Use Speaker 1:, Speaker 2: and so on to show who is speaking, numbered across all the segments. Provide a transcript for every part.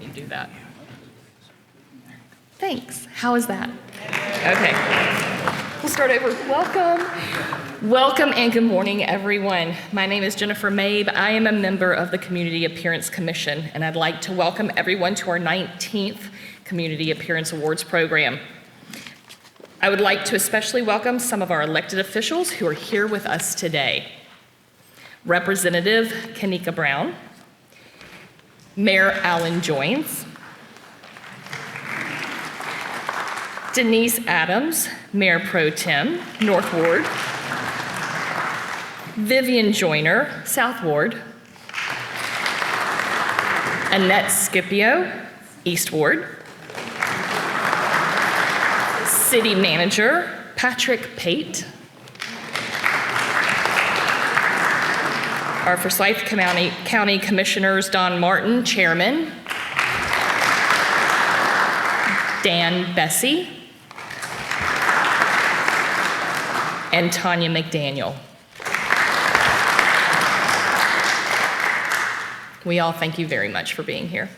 Speaker 1: me to do that. Thanks. How is that? Okay. We'll start over. Welcome and good morning, everyone. My name is Jennifer Mabe. I am a member of the Community Appearance Commission, and I'd like to welcome everyone to our 19th Community Appearance Awards program. I would like to especially welcome some of our elected officials who are here with us today. Representative Kanika Brown, Mayor Alan Joines, Denise Adams, Mayor Pro Tem, North Ward, Vivian Joyner, South Ward, Annette Scipio, East Ward, City Manager Patrick Pate, our Forsyth County Commissioners Don Martin, Chairman, Dan Bessie, and Tanya McDaniel. We all thank you very much for being here.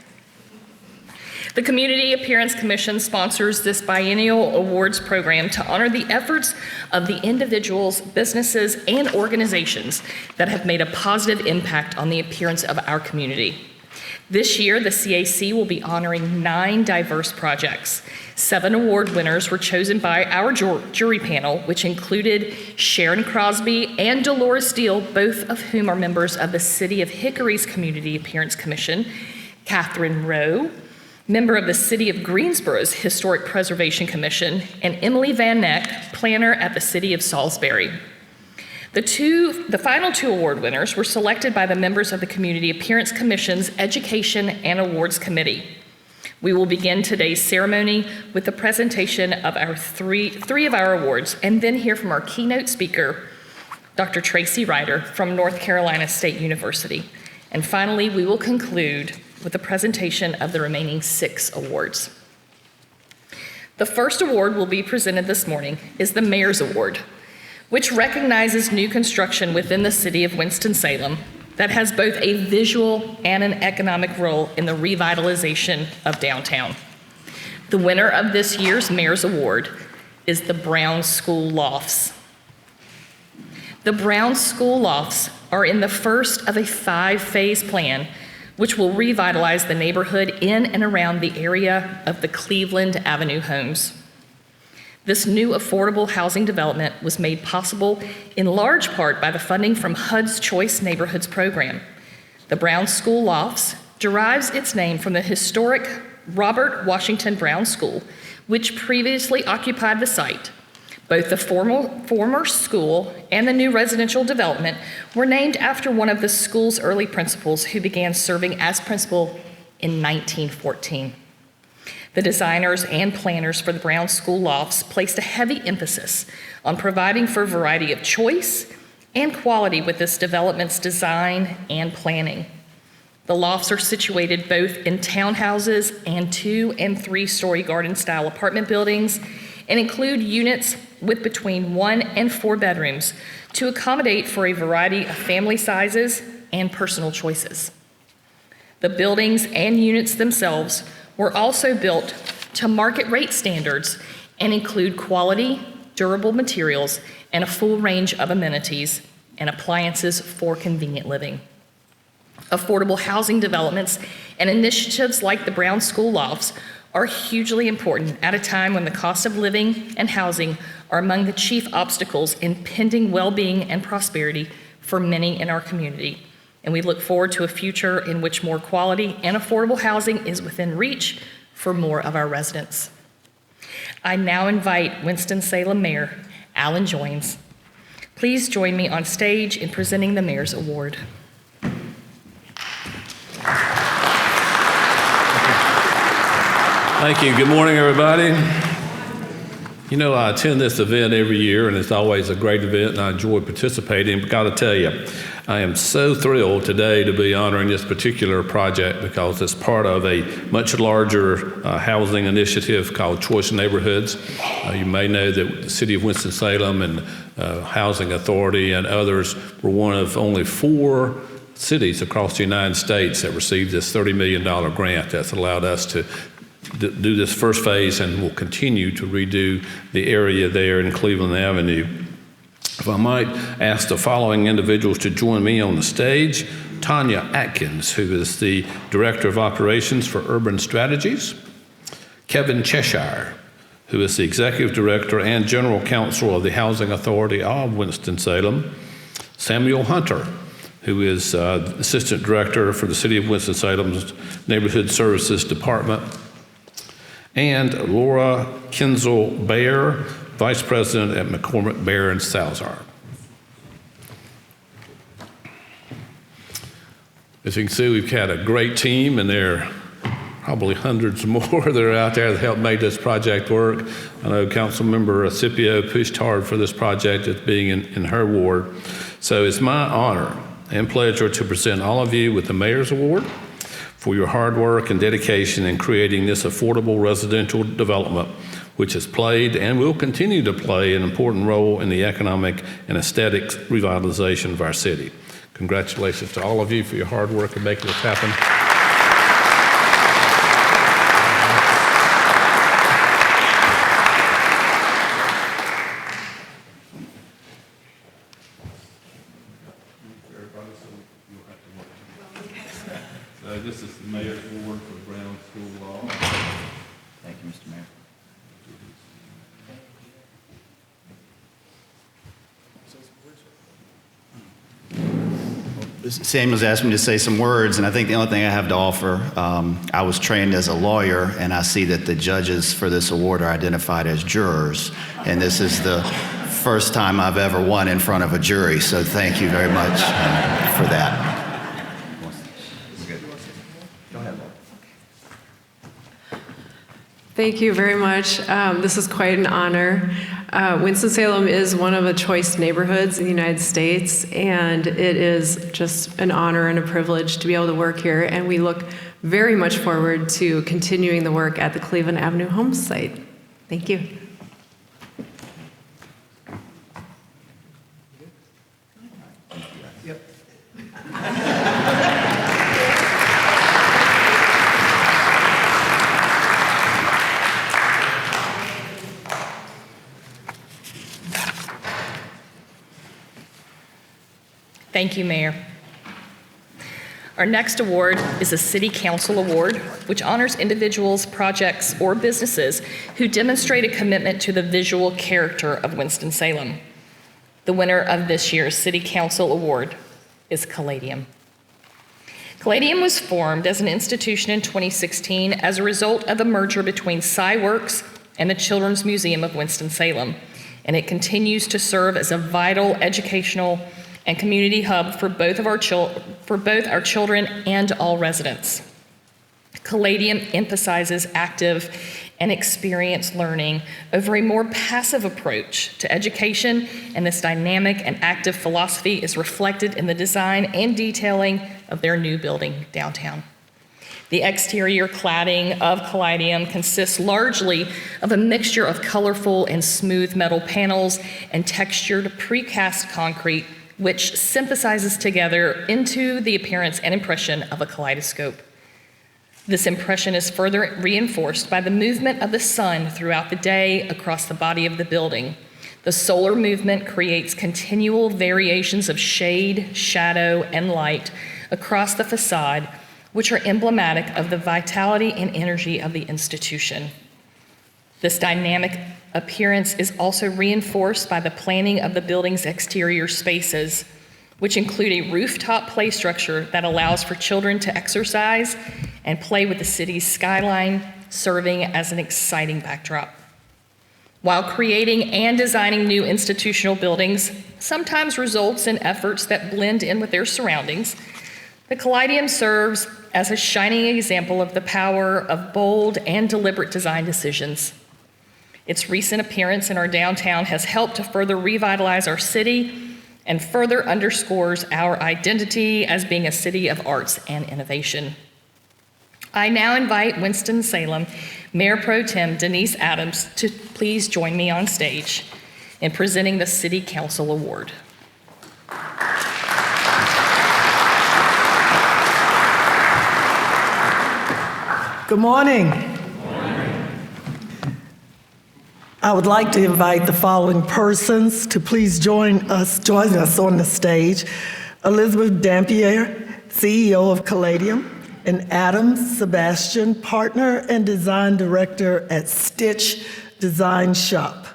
Speaker 1: The Community Appearance Commission sponsors this biennial awards program to honor the efforts of the individuals, businesses, and organizations that have made a positive impact on the appearance of our community. This year, the CAC will be honoring 9 diverse projects. 7 award winners were chosen by our jury panel, which included Sharon Crosby and Dolores Steele, both of whom are members of the City of Hickory's Community Appearance Commission, Catherine Rowe, member of the City of Greensboro's Historic Preservation Commission, and Emily Van Neck, planner at the City of Salisbury. The final 2 award winners were selected by the members of the Community Appearance Commission's Education and Awards Committee. We will begin today's ceremony with the presentation of our three of our awards, and then hear from our keynote speaker, Dr. Tracy Ryder from North Carolina State University. And finally, we will conclude with the presentation of the remaining 6 awards. The first award will be presented this morning is the Mayor's Award, which recognizes new construction within the city of Winston-Salem that has both a visual and an economic role in the revitalization of downtown. The winner of this year's Mayor's Award is the Brown School Lofts. The Brown School Lofts are in the first of a 5-phase plan which will revitalize the neighborhood in and around the area of the Cleveland Avenue homes. This new affordable housing development was made possible in large part by the funding from HUD's Choice Neighborhoods program. The Brown School Lofts derives its name from the historic Robert Washington Brown School, which previously occupied the site. Both the former school and the new residential development were named after one of the school's early principals who began serving as principal in 1914. The designers and planners for the Brown School Lofts placed a heavy emphasis on providing for a variety of choice and quality with this development's design and planning. The lofts are situated both in townhouses and 2- and 3-story garden-style apartment buildings and include units with between 1 and 4 bedrooms to accommodate for a variety of family sizes and personal choices. The buildings and units themselves were also built to market rate standards and include quality, durable materials, and a full range of amenities and appliances for convenient living. Affordable housing developments and initiatives like the Brown School Lofts are hugely important at a time when the cost of living and housing are among the chief obstacles in pending well-being and prosperity for many in our community. And we look forward to a future in which more quality and affordable housing is within reach for more of our residents. I now invite Winston-Salem Mayor Alan Joines. Please join me on stage in presenting the Mayor's Award.
Speaker 2: Thank you. Good morning, everybody. You know, I attend this event every year, and it's always a great event, and I enjoy participating. But got to tell you, I am so thrilled today to be honoring this particular project because it's part of a much larger housing initiative called Choice Neighborhoods. You may know that the City of Winston-Salem and Housing Authority and others were one of only 4 cities across the United States that received this $30 million grant that's allowed us to do this first phase, and will continue to redo the area there in Cleveland Avenue. If I might ask the following individuals to join me on the stage. Tanya Atkins, who is the Director of Operations for Urban Strategies. Kevin Cheshire, who is the Executive Director and General Counsel of the Housing Authority of Winston-Salem. Samuel Hunter, who is Assistant Director for the City of Winston-Salem's Neighborhood Services Department. And Laura Kinzel-Bayer, Vice President at McCormick, Bayer, and Salzar. As you can see, we've had a great team, and there are probably hundreds more that are out there that helped make this project work. I know Councilmember Scipio pushed hard for this project, as being in her ward. So it's my honor and pleasure to present all of you with the Mayor's Award for your hard work and dedication in creating this affordable residential development, which has played and will continue to play an important role in the economic and aesthetic revitalization of our city. Congratulations to all of you for your hard work in making this happen. So this is the Mayor's Award for Brown School Law.
Speaker 3: Thank you, Mr. Mayor. Samuel's asked me to say some words, and I think the only thing I have to offer, I was trained as a lawyer, and I see that the judges for this award are identified as jurors, and this is the first time I've ever won in front of a jury, so thank you very much for that.
Speaker 4: Thank you very much. This is quite an honor. Winston-Salem is one of the choice neighborhoods in the United States, and it is just an honor and a privilege to be able to work here, and we look very much forward to continuing the work at the Cleveland Avenue Homes site. Thank you.
Speaker 1: Thank you, Mayor. Our next award is a City Council Award, which honors individuals, projects, or businesses who demonstrate a commitment to the visual character of Winston-Salem. The winner of this year's City Council Award is Caladium. Caladium was formed as an institution in 2016 as a result of a merger between SciWorks and the Children's Museum of Winston-Salem, and it continues to serve as a vital educational and community hub for both our children and all residents. Caladium emphasizes active and experienced learning over a more passive approach to education, and this dynamic and active philosophy is reflected in the design and detailing of their new building downtown. The exterior cladding of Caladium consists largely of a mixture of colorful and smooth metal panels and textured precast concrete, which synthesizes together into the appearance and impression of a kaleidoscope. This impression is further reinforced by the movement of the sun throughout the day across the body of the building. The solar movement creates continual variations of shade, shadow, and light across the facade, which are emblematic of the vitality and energy of the institution. This dynamic appearance is also reinforced by the planning of the building's exterior spaces, which include a rooftop play structure that allows for children to exercise and play with the city's skyline, serving as an exciting backdrop. While creating and designing new institutional buildings sometimes results in efforts that blend in with their surroundings, the Caladium serves as a shining example of the power of bold and deliberate design decisions. Its recent appearance in our downtown has helped to further revitalize our city and further underscores our identity as being a city of arts and innovation. I now invite Winston-Salem Mayor Pro Tem Denise Adams to please join me on stage in presenting the City Council Award.
Speaker 5: Good morning. I would like to invite the following persons to please join us on the stage. Elizabeth Dampier, CEO of Caladium, and Adam Sebastian, partner and design director at Stitch Design Shop.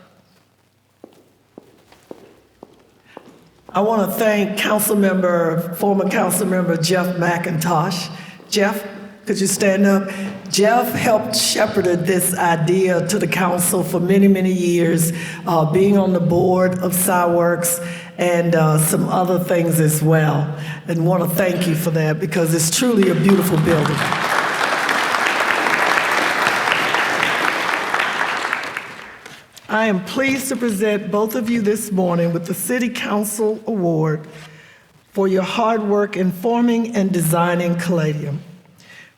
Speaker 5: I want to thank former council member Jeff McIntosh. Jeff, could you stand up? Jeff helped shepherded this idea to the council for many, many years, being on the board of SciWorks and some other things as well. And want to thank you for that because it's truly a beautiful building. I am pleased to present both of you this morning with the City Council Award for your hard work in forming and designing Caladium,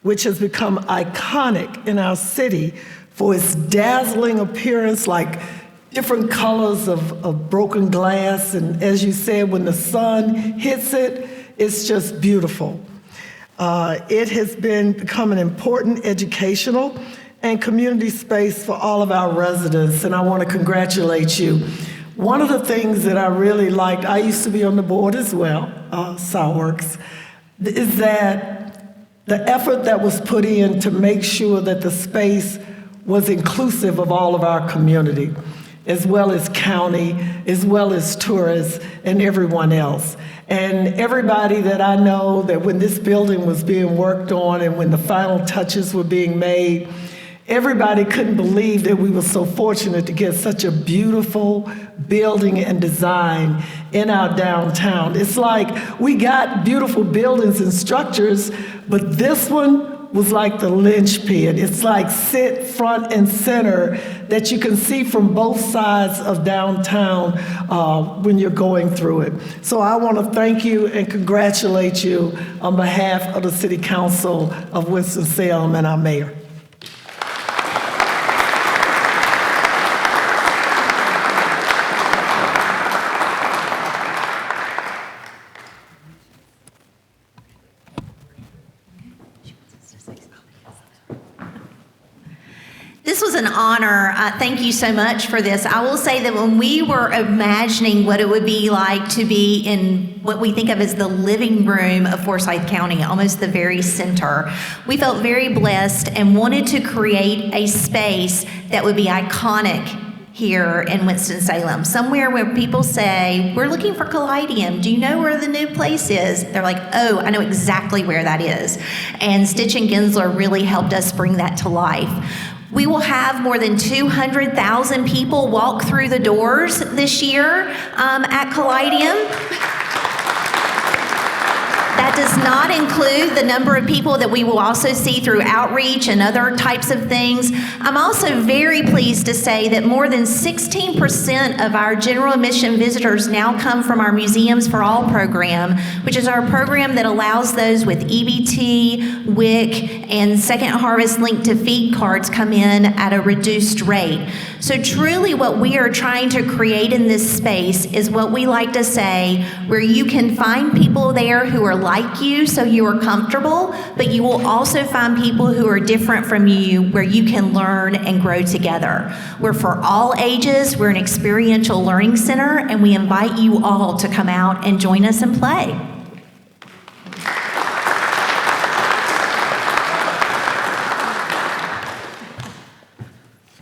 Speaker 5: which has become iconic in our city for its dazzling appearance, like different colors of broken glass. And as you said, when the sun hits it, it's just beautiful. It has become an important educational and community space for all of our residents, and I want to congratulate you. One of the things that I really liked, I used to be on the board as well, SciWorks, is that the effort that was put in to make sure that the space was inclusive of all of our community, as well as county, as well as tourists and everyone else. And everybody that I know that when this building was being worked on and when the final touches were being made, everybody couldn't believe that we were so fortunate to get such a beautiful building and design in our downtown. It's like we got beautiful buildings and structures, but this one was like the linchpin. It's like sit front and center that you can see from both sides of downtown when you're going through it. So I want to thank you and congratulate you on behalf of the City Council of Winston-Salem and our mayor.
Speaker 6: This was an honor. Thank you so much for this. I will say that when we were imagining what it would be like to be in what we think of as the living room of Forsyth County, almost the very center, we felt very blessed and wanted to create a space that would be iconic here in Winston-Salem, somewhere where people say, we're looking for Caladium. Do you know where the new place is? They're like, oh, I know exactly where that is. And Stitch and Gensler really helped us bring that to life. We will have more than 200,000 people walk through the doors this year at Caladium. That does not include the number of people that we will also see through outreach and other types of things. I'm also very pleased to say that more than 16% of our general admission visitors now come from our Museums for All program, which is our program that allows those with EBT, WIC, and Second Harvest Link to Feed cards come in at a reduced rate. So truly what we are trying to create in this space is what we like to say, where you can find people there who are like you, so you are comfortable, but you will also find people who are different from you, where you can learn and grow together. We're for all ages, we're an experiential learning center, and we invite you all to come out and join us and play.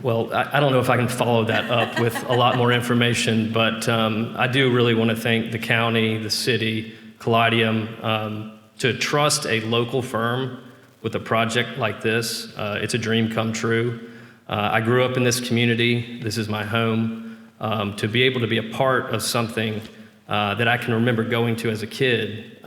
Speaker 7: Well, I don't know if I can follow that up with a lot more information, but I do really want to thank the county, the city, Caladium, to trust a local firm with a project like this. It's a dream come true. I grew up in this community. This is my home. To be able to be a part of something that I can remember going to as a kid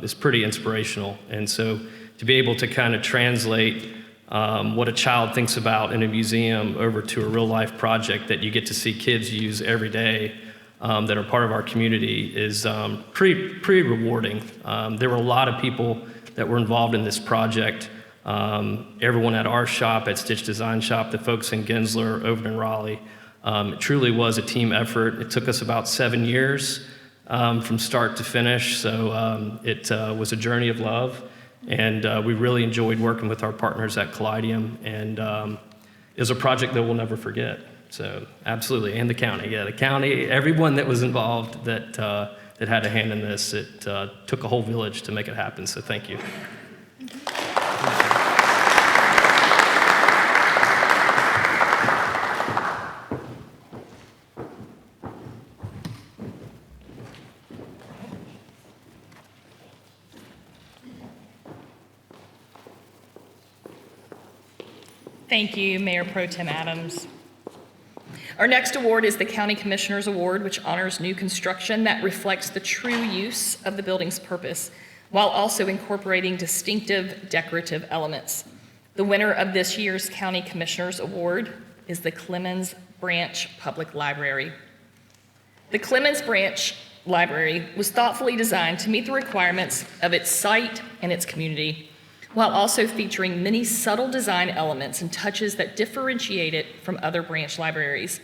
Speaker 7: is pretty inspirational. And so to be able to kind of translate what a child thinks about in a museum over to a real life project that you get to see kids use every day that are part of our community is pretty rewarding. There were a lot of people that were involved in this project. Everyone at our shop, at Stitch Design Shop, the folks in Gensler, over in Raleigh. It truly was a team effort. It took us about 7 years from start to finish, so it was a journey of love. And we really enjoyed working with our partners at Callidium, and it was a project that we'll never forget. So absolutely, and the county, the county, everyone that was involved that had a hand in this, it took a whole village to make it happen, so thank you.
Speaker 1: Thank you, Mayor Pro Tem Adams. Our next award is the County Commissioners Award, which honors new construction that reflects the true use of the building's purpose, while also incorporating distinctive decorative elements. The winner of this year's County Commissioners Award is the Clemens Branch Public Library. The Clemens Branch Library was thoughtfully designed to meet the requirements of its site and its community, while also featuring many subtle design elements and touches that differentiate it from other branch libraries.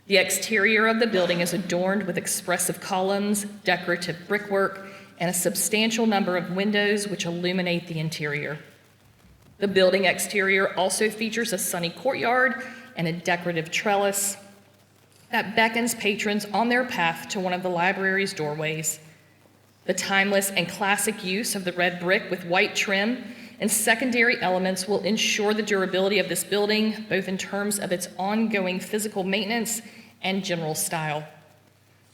Speaker 1: The exterior of the building is adorned with expressive columns, decorative brickwork, and a substantial number of windows which illuminate the interior. The building exterior also features a sunny courtyard and a decorative trellis that beckons patrons on their path to one of the library's doorways. The timeless and classic use of the red brick with white trim and secondary elements will ensure the durability of this building, both in terms of its ongoing physical maintenance and general style.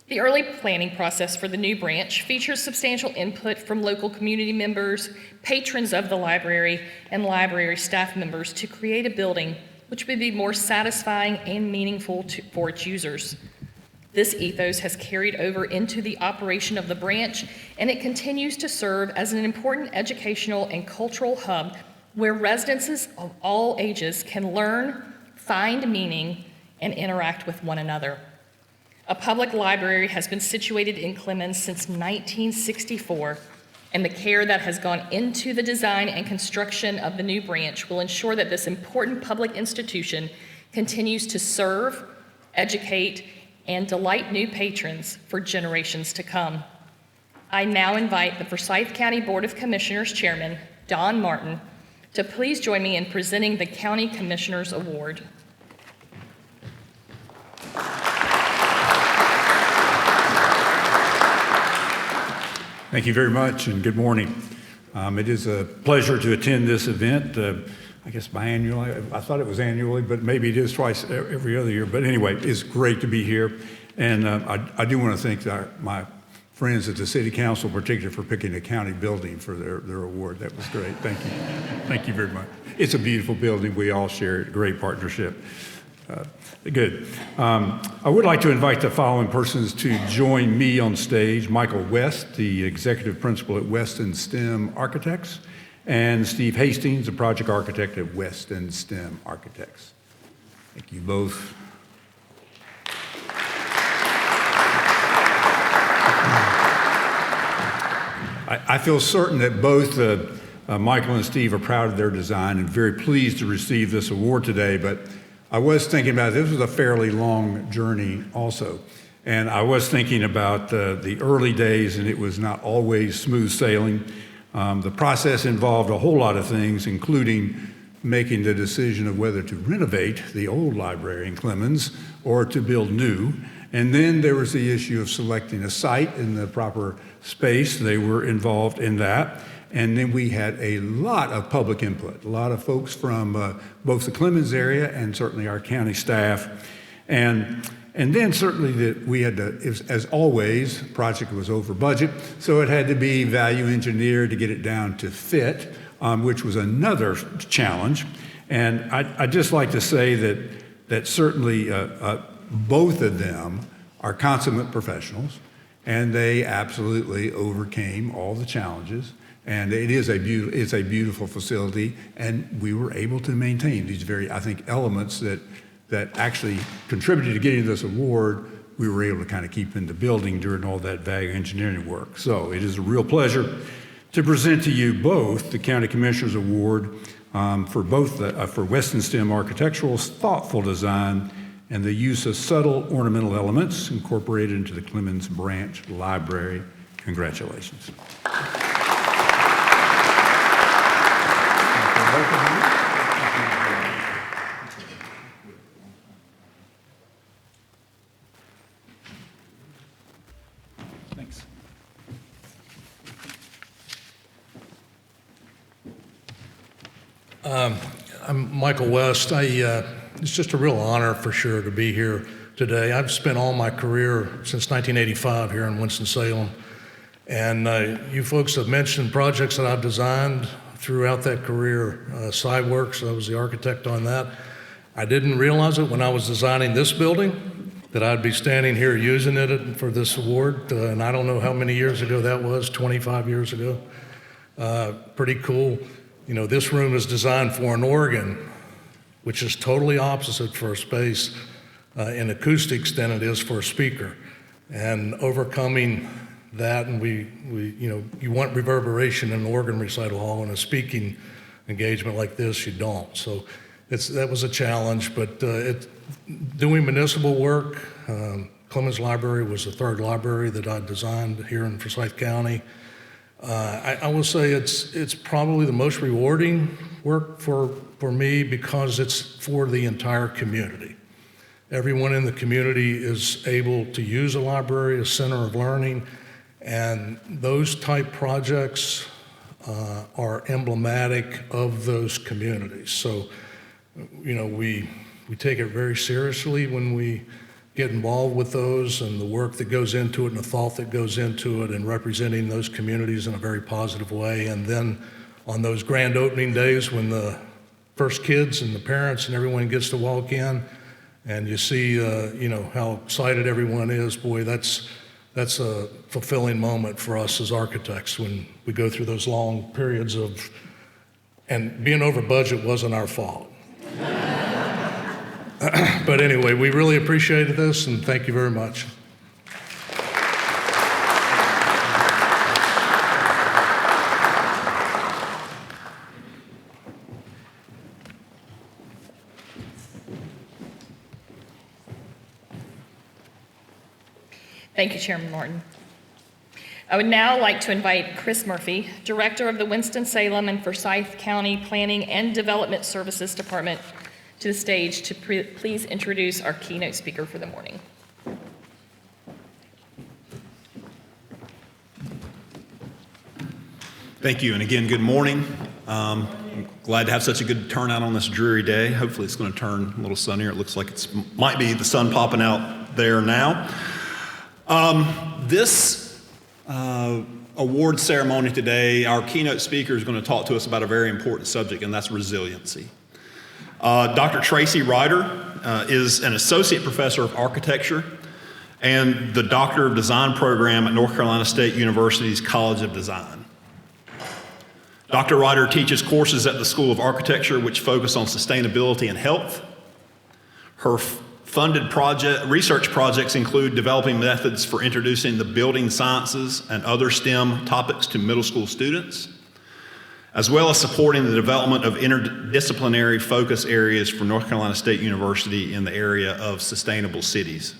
Speaker 1: The early planning process for the new branch features substantial input from local community members, patrons of the library, and library staff members to create a building which would be more satisfying and meaningful for its users. This ethos has carried over into the operation of the branch, and it continues to serve as an important educational and cultural hub where residents of all ages can learn, find meaning, and interact with one another. A public library has been situated in Clemens since 1964, and the care that has gone into the design and construction of the new branch will ensure that this important public institution continues to serve, educate, and delight new patrons for generations to come. I now invite the Forsyth County Board of Commissioners Chairman, Don Martin, to please join me in presenting the County Commissioners Award.
Speaker 8: Thank you very much, and good morning. It is a pleasure to attend this event. I guess biannually. I thought it was annually, but maybe it is twice every other year. But anyway, it's great to be here. And I do want to thank my friends at the City Council, particularly for picking a county building for their award. That was great. Thank you. Thank you very much. It's a beautiful building. We all share it. Great partnership. Good. I would like to invite the following persons to join me on stage. Michael West, the executive principal at Winston-Salem Architects, and Steve Hastings, the project architect at Winston-Salem Architects. Thank you both. I feel certain that both Michael and Steve are proud of their design and very pleased to receive this award today, but I was thinking about this was a fairly long journey also. And I was thinking about the early days, and it was not always smooth sailing. The process involved a whole lot of things, including making the decision of whether to renovate the old library in Clemens or to build new. And then there was the issue of selecting a site in the proper space. They were involved in that. And then we had a lot of public input, a lot of folks from both the Clemens area and certainly our county staff. And then certainly that we had to, as always, the project was over budget, so it had to be value engineered to get it down to fit, which was another challenge. And I'd just like to say that certainly both of them are consummate professionals, and they absolutely overcame all the challenges. And it is it's a beautiful facility, and we were able to maintain these very, I think, elements that actually contributed to getting this award. We were able to kind of keep in the building during all that value engineering work. So it is a real pleasure to present to you both the County Commissioners Award for both for Winston-Salem Architectural's thoughtful design and the use of subtle ornamental elements incorporated into the Clemens Branch Library. Congratulations. Thanks.
Speaker 9: I'm Michael West. It's just a real honor for sure to be here today. I've spent all my career since 1985 here in Winston-Salem. And you folks have mentioned projects that I've designed throughout that career. Sideworks, I was the architect on that. I didn't realize it when I was designing this building that I'd be standing here using it for this award. And I don't know how many years ago that was, 25 years ago. Pretty cool. You know, this room is designed for an organ, which is totally opposite for a space in acoustics than it is for a speaker. And overcoming that, and you want reverberation in an organ recital hall. In a speaking engagement like this, you don't. So that was a challenge, but doing municipal work, Clemens Library was the third library that I designed here in Forsyth County. I will say it's probably the most rewarding work for me because it's for the entire community. Everyone in the community is able to use a library, a center of learning, and those type projects are emblematic of those communities. So, you know, we take it very seriously when we get involved with those and the work that goes into it and the thought that goes into it and representing those communities in a very positive way. And then on those grand opening days when the first kids and the parents and everyone gets to walk in and you see, you know, how excited everyone is, boy, that's a fulfilling moment for us as architects when we go through those long periods of, and being over budget wasn't our fault. But anyway, we really appreciated this, and thank you very much.
Speaker 1: Thank you, Chairman Martin. I would now like to invite Chris Murphy, Director of the Winston-Salem and Forsyth County Planning and Development Services Department, to the stage to please introduce our keynote speaker for the morning.
Speaker 10: Thank you, and again, good morning. I'm glad to have such a good turnout on this dreary day. Hopefully it's going to turn a little sunnier. It looks like it might be the sun popping out there now. This award ceremony today, our keynote speaker is going to talk to us about a very important subject, and that's resiliency. Dr. Tracy Ryder is an associate professor of architecture and the Doctor of Design program at North Carolina State University's College of Design. Dr. Ryder teaches courses at the School of Architecture which focus on sustainability and health. Her funded research projects include developing methods for introducing the building sciences and other STEM topics to middle school students, as well as supporting the development of interdisciplinary focus areas for North Carolina State University in the area of sustainable cities.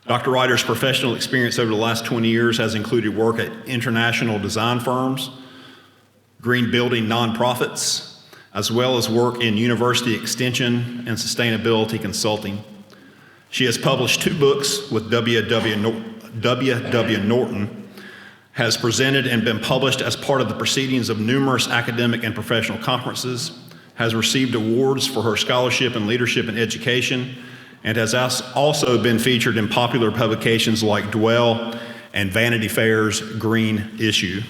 Speaker 10: Dr. Ryder's professional experience over the last 20 years has included work at international design firms, green building nonprofits, as well as work in university extension and sustainability consulting. She has published 2 books with W.W. Norton, has presented and been published as part of the proceedings of numerous academic and professional conferences, has received awards for her scholarship and leadership in education, and has also been featured in popular publications like Dwell and Vanity Fair's Green Issue.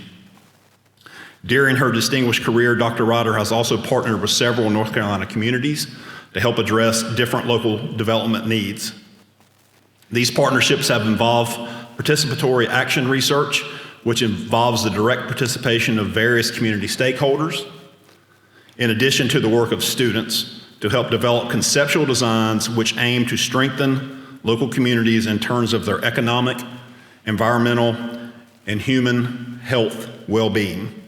Speaker 10: During her distinguished career, Dr. Ryder has also partnered with several North Carolina communities to help address different local development needs. These partnerships have involved participatory action research, which involves the direct participation of various community stakeholders, in addition to the work of students to help develop conceptual designs which aim to strengthen local communities in terms of their economic, environmental, and human health well-being.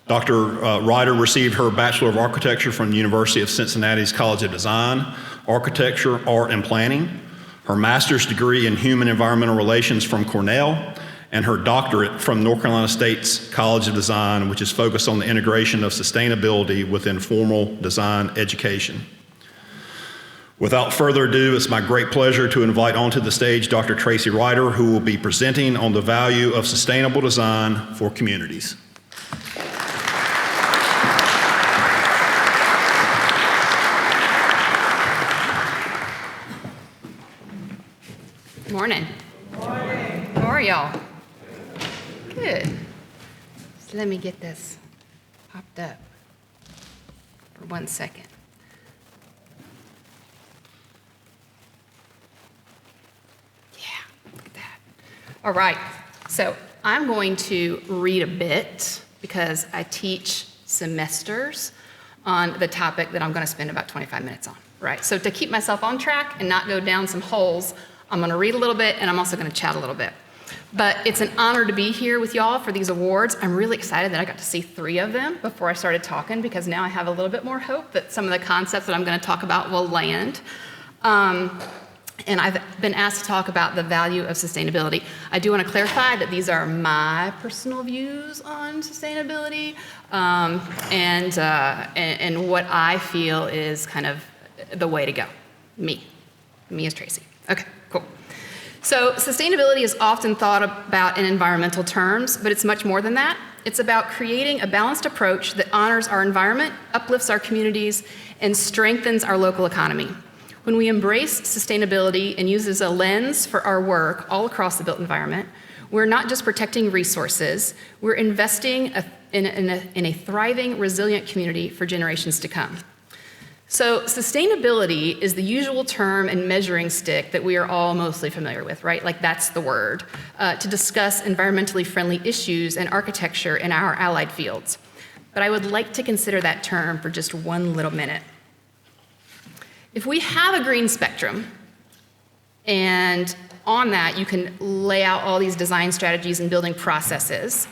Speaker 10: Dr. Ryder received her Bachelor of Architecture from the University of Cincinnati's College of Design, Architecture, Art, and Planning, her master's degree in Human Environmental Relations from Cornell, and her doctorate from North Carolina State's College of Design, which is focused on the integration of sustainability within formal design education. Without further ado, it's my great pleasure to invite onto the stage Dr. Tracy Ryder, who will be presenting on the value of sustainable design for communities.
Speaker 11: Morning. Morning. How are y'all? Good. So let me get this popped up for 1 second. Yeah, look at that. All right, so I'm going to read a bit because I teach semesters on the topic that I'm going to spend about 25 minutes on, right? So to keep myself on track and not go down some holes, I'm going to read a little bit, and I'm also going to chat a little bit. But it's an honor to be here with y'all for these awards. I'm really excited that I got to see 3 of them before I started talking, because now I have a little bit more hope that some of the concepts that I'm going to talk about will land. And I've been asked to talk about the value of sustainability. I do want to clarify that these are my personal views on sustainability, and what I feel is kind of the way to go. Me as Tracy. Okay, cool. So sustainability is often thought about in environmental terms, but it's much more than that. It's about creating a balanced approach that honors our environment, uplifts our communities, and strengthens our local economy. When we embrace sustainability and use as a lens for our work all across the built environment, we're not just protecting resources, we're investing in a thriving, resilient community for generations to come. So sustainability is the usual term and measuring stick that we are all mostly familiar with, right? Like that's the word, to discuss environmentally friendly issues and architecture in our allied fields. But I would like to consider that term for just one little minute. If we have a green spectrum, and on that you can lay out all these design strategies and building processes,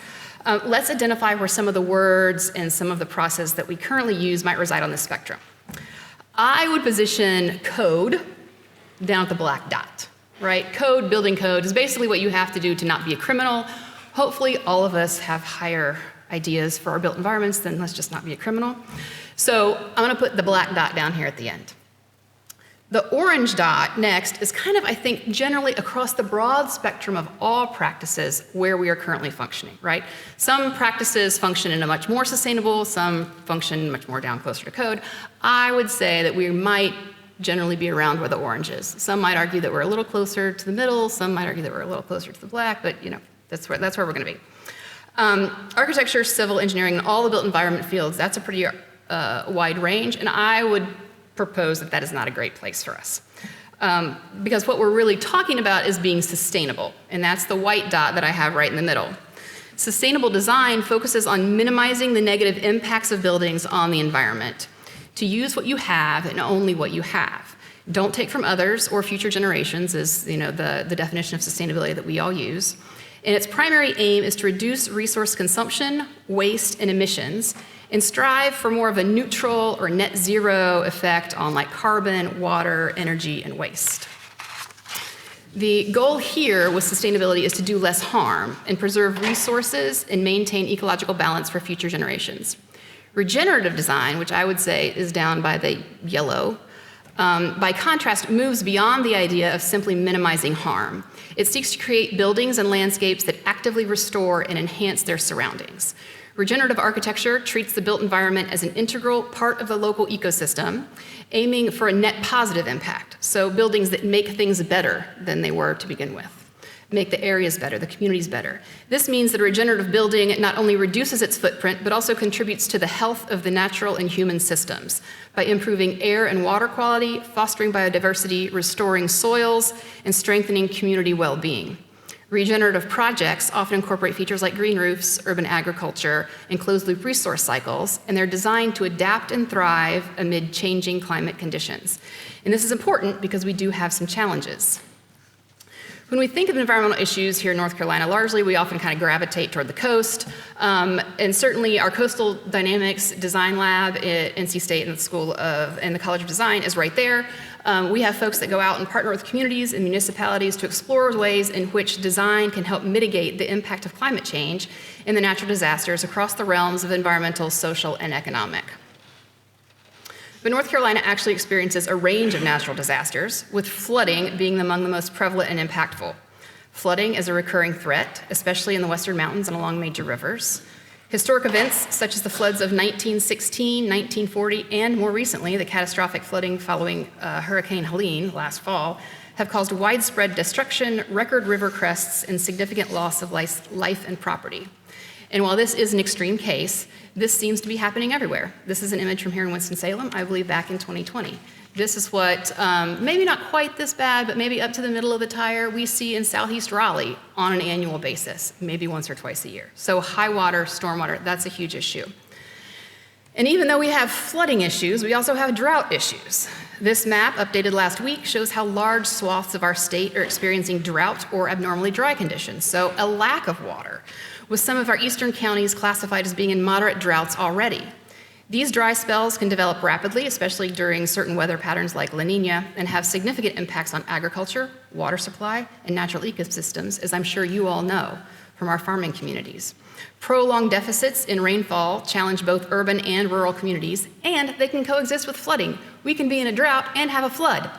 Speaker 11: let's identify where some of the words and some of the process that we currently use might reside on the spectrum. I would position code down at the black dot, right? Code, building code, is basically what you have to do to not be a criminal. Hopefully all of us have higher ideas for our built environments than let's just not be a criminal. So I'm gonna put the black dot down here at the end. The orange dot next is kind of, I think, generally across the broad spectrum of all practices where we are currently functioning, right? Some practices function in a much more sustainable, some function much more down closer to code. I would say that we might generally be around where the orange is. Some might argue that we're a little closer to the middle, some might argue that we're a little closer to the black, but you know, that's where we're gonna be. Architecture, civil engineering, and all the built environment fields, that's a pretty wide range, and I would propose that that is not a great place for us. Because what we're really talking about is being sustainable, and that's the white dot that I have right in the middle. Sustainable design focuses on minimizing the negative impacts of buildings on the environment. To use what you have and only what you have. Don't take from others or future generations is the definition of sustainability that we all use. And its primary aim is to reduce resource consumption, waste, and emissions, and strive for more of a neutral or net zero effect on like carbon, water, energy, and waste. The goal here with sustainability is to do less harm and preserve resources and maintain ecological balance for future generations. Regenerative design, which I would say is down by the yellow, by contrast, moves beyond the idea of simply minimizing harm. It seeks to create buildings and landscapes that actively restore and enhance their surroundings. Regenerative architecture treats the built environment as an integral part of the local ecosystem, aiming for a net positive impact. So buildings that make things better than they were to begin with, make the areas better, the communities better. This means that a regenerative building not only reduces its footprint, but also contributes to the health of the natural and human systems by improving air and water quality, fostering biodiversity, restoring soils, and strengthening community well-being. Regenerative projects often incorporate features like green roofs, urban agriculture, and closed-loop resource cycles, and they're designed to adapt and thrive amid changing climate conditions. And this is important because we do have some challenges. When we think of environmental issues here in North Carolina, largely we often kind of gravitate toward the coast. And certainly our Coastal Dynamics Design Lab at NC State and the College of Design is right there. We have folks that go out and partner with communities and municipalities to explore ways in which design can help mitigate the impact of climate change and the natural disasters across the realms of environmental, social, and economic. But North Carolina actually experiences a range of natural disasters, with flooding being among the most prevalent and impactful. Flooding is a recurring threat, especially in the western mountains and along major rivers. Historic events such as the floods of 1916, 1940, and more recently, the catastrophic flooding following Hurricane Helene last fall, have caused widespread destruction, record river crests, and significant loss of life and property. And while this is an extreme case, this seems to be happening everywhere. This is an image from here in Winston-Salem, I believe back in 2020. This is what, maybe not quite this bad, but maybe up to the middle of the tire, we see in southeast Raleigh on an annual basis, maybe once or twice a year. So high water, stormwater, that's a huge issue. And even though we have flooding issues, we also have drought issues. This map, updated last week, shows how large swaths of our state are experiencing drought or abnormally dry conditions, so a lack of water, with some of our eastern counties classified as being in moderate droughts already. These dry spells can develop rapidly, especially during certain weather patterns like La Nina, and have significant impacts on agriculture, water supply, and natural ecosystems, as I'm sure you all know from our farming communities. Prolonged deficits in rainfall challenge both urban and rural communities, and they can coexist with flooding. We can be in a drought and have a flood.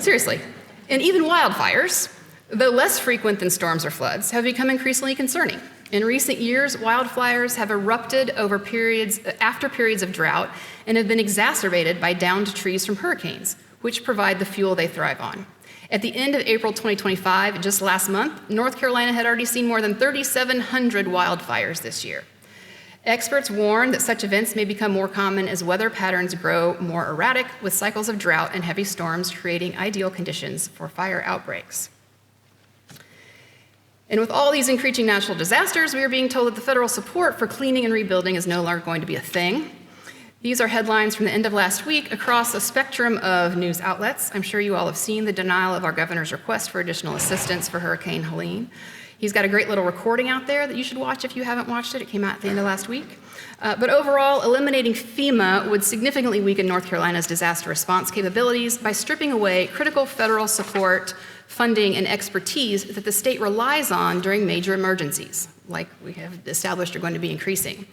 Speaker 11: Seriously. And even wildfires, though less frequent than storms or floods, have become increasingly concerning. In recent years, wildfires have erupted after periods of drought and have been exacerbated by downed trees from hurricanes, which provide the fuel they thrive on. At the end of April 2025, just last month, North Carolina had already seen more than 3,700 wildfires this year. Experts warn that such events may become more common as weather patterns grow more erratic, with cycles of drought and heavy storms creating ideal conditions for fire outbreaks. And with all these increasing natural disasters, we are being told that the federal support for cleaning and rebuilding is no longer going to be a thing. These are headlines from the end of last week across a spectrum of news outlets. I'm sure you all have seen the denial of our governor's request for additional assistance for Hurricane Helene. He's got a great little recording out there that you should watch if you haven't watched it. It came out at the end of last week. But overall, eliminating FEMA would significantly weaken North Carolina's disaster response capabilities by stripping away critical federal support, funding, and expertise that the state relies on during major emergencies, like we have established are going to be increasing.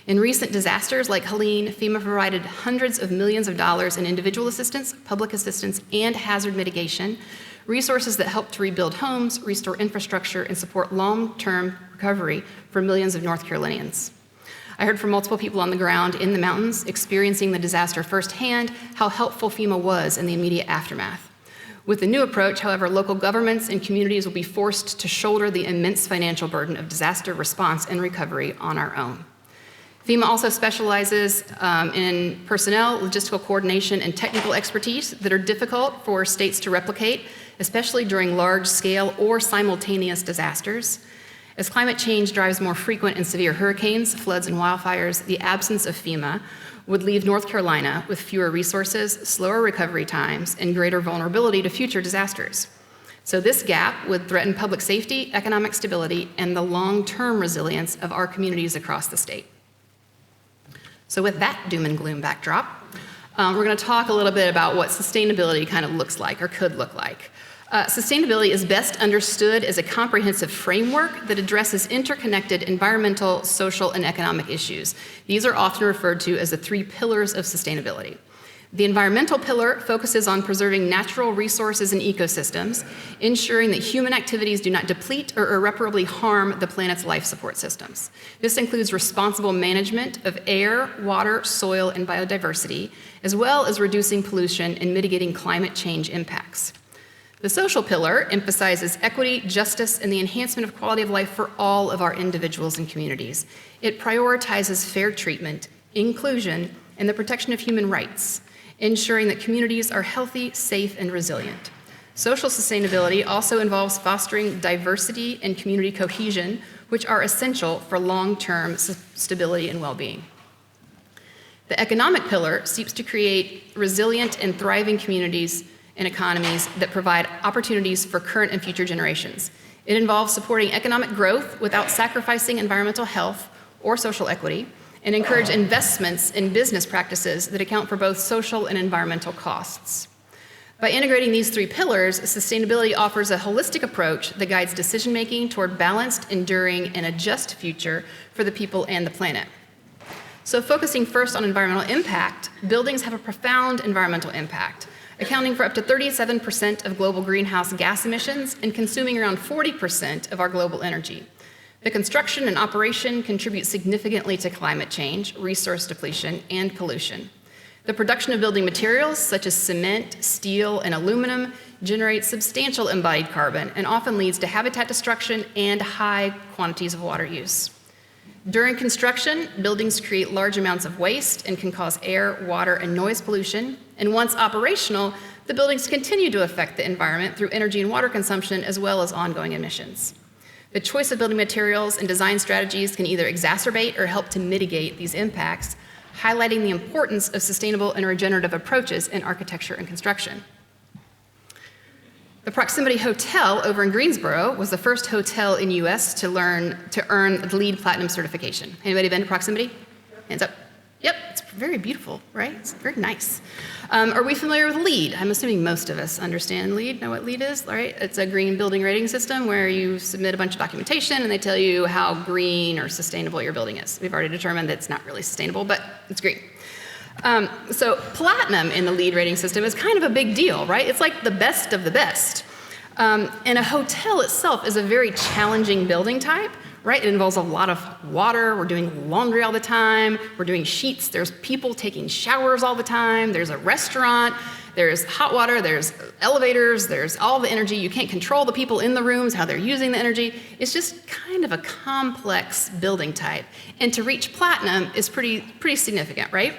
Speaker 11: In recent disasters like Helene, FEMA provided hundreds of millions of dollars in individual assistance, public assistance, and hazard mitigation, resources that help to rebuild homes, restore infrastructure, and support long-term recovery for millions of North Carolinians. I heard from multiple people on the ground in the mountains experiencing the disaster firsthand how helpful FEMA was in the immediate aftermath. With the new approach, however, local governments and communities will be forced to shoulder the immense financial burden of disaster response and recovery on our own. FEMA also specializes in personnel, logistical coordination, and technical expertise that are difficult for states to replicate, especially during large-scale or simultaneous disasters. As climate change drives more frequent and severe hurricanes, floods, and wildfires, the absence of FEMA would leave North Carolina with fewer resources, slower recovery times, and greater vulnerability to future disasters. So this gap would threaten public safety, economic stability, and the long-term resilience of our communities across the state. So with that doom and gloom backdrop, we're going to talk a little bit about what sustainability kind of looks like or could look like. Sustainability is best understood as a comprehensive framework that addresses interconnected environmental, social, and economic issues. These are often referred to as the 3 pillars of sustainability. The environmental pillar focuses on preserving natural resources and ecosystems, ensuring that human activities do not deplete or irreparably harm the planet's life support systems. This includes responsible management of air, water, soil, and biodiversity, as well as reducing pollution and mitigating climate change impacts. The social pillar emphasizes equity, justice, and the enhancement of quality of life for all of our individuals and communities. It prioritizes fair treatment, inclusion, and the protection of human rights, ensuring that communities are healthy, safe, and resilient. Social sustainability also involves fostering diversity and community cohesion, which are essential for long-term stability and well-being. The economic pillar seeks to create resilient and thriving communities and economies that provide opportunities for current and future generations. It involves supporting economic growth without sacrificing environmental health or social equity, and encourage investments in business practices that account for both social and environmental costs. By integrating these three pillars, sustainability offers a holistic approach that guides decision-making toward balanced, enduring, and a just future for the people and the planet. So focusing first on environmental impact, buildings have a profound environmental impact, accounting for up to 37% of global greenhouse gas emissions and consuming around 40% of our global energy. The construction and operation contribute significantly to climate change, resource depletion, and pollution. The production of building materials such as cement, steel, and aluminum generates substantial embodied carbon and often leads to habitat destruction and high quantities of water use. During construction, buildings create large amounts of waste and can cause air, water, and noise pollution. And once operational, the buildings continue to affect the environment through energy and water consumption as well as ongoing emissions. The choice of building materials and design strategies can either exacerbate or help to mitigate these impacts, highlighting the importance of sustainable and regenerative approaches in architecture and construction. The Proximity Hotel over in Greensboro was the first hotel in U.S. to earn the LEED Platinum certification. Anybody been to Proximity? Hands up. Yep, it's very beautiful, right? It's very nice. Are we familiar with LEED? I'm assuming most of us understand LEED, know what LEED is, right? It's a green building rating system where you submit a bunch of documentation and they tell you how green or sustainable your building is. We've already determined that it's not really sustainable, but it's green. So platinum in the LEED rating system is kind of a big deal, right? It's like the best of the best. And a hotel itself is a very challenging building type, right? It involves a lot of water. We're doing laundry all the time. We're doing sheets. There's people taking showers all the time. There's a restaurant. There's hot water. There's elevators. There's all the energy. You can't control the people in the rooms, how they're using the energy. It's just kind of a complex building type. And to reach platinum is pretty significant, right?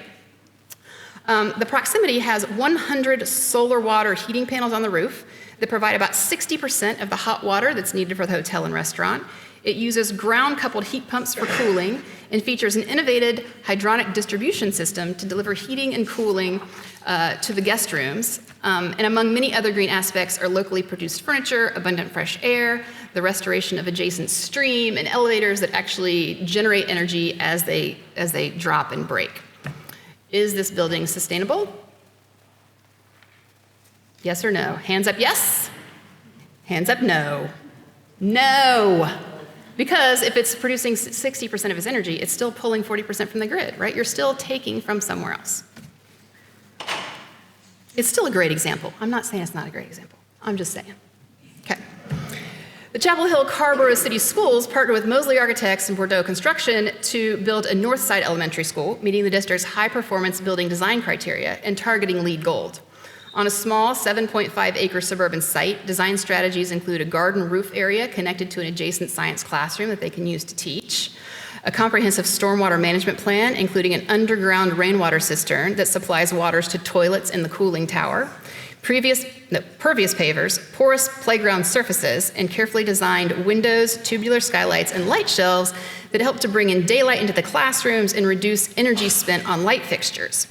Speaker 11: The Proximity has 100 solar water heating panels on the roof that provide about 60% of the hot water that's needed for the hotel and restaurant. It uses ground-coupled heat pumps for cooling and features an innovative hydronic distribution system to deliver heating and cooling to the guest rooms. And among many other green aspects are locally produced furniture, abundant fresh air, the restoration of adjacent stream, and elevators that actually generate energy as they drop and break. Is this building sustainable? Yes or no? Hands up, yes. Hands up, no. No. Because if it's producing 60% of its energy, it's still pulling 40% from the grid, right? You're still taking from somewhere else. It's still a great example. I'm not saying it's not a great example. I'm just saying. Okay. The Chapel Hill Carborough City Schools partnered with Mosley Architects and Bordeaux Construction to build a Northside Elementary School, meeting the district's high-performance building design criteria and targeting LEED Gold. On a small 7.5-acre suburban site, design strategies include a garden roof area connected to an adjacent science classroom that they can use to teach, a comprehensive stormwater management plan, including an underground rainwater cistern that supplies waters to toilets in the cooling tower, pervious pavers, porous playground surfaces, and carefully designed windows, tubular skylights, and light shelves that help to bring in daylight into the classrooms and reduce energy spent on light fixtures.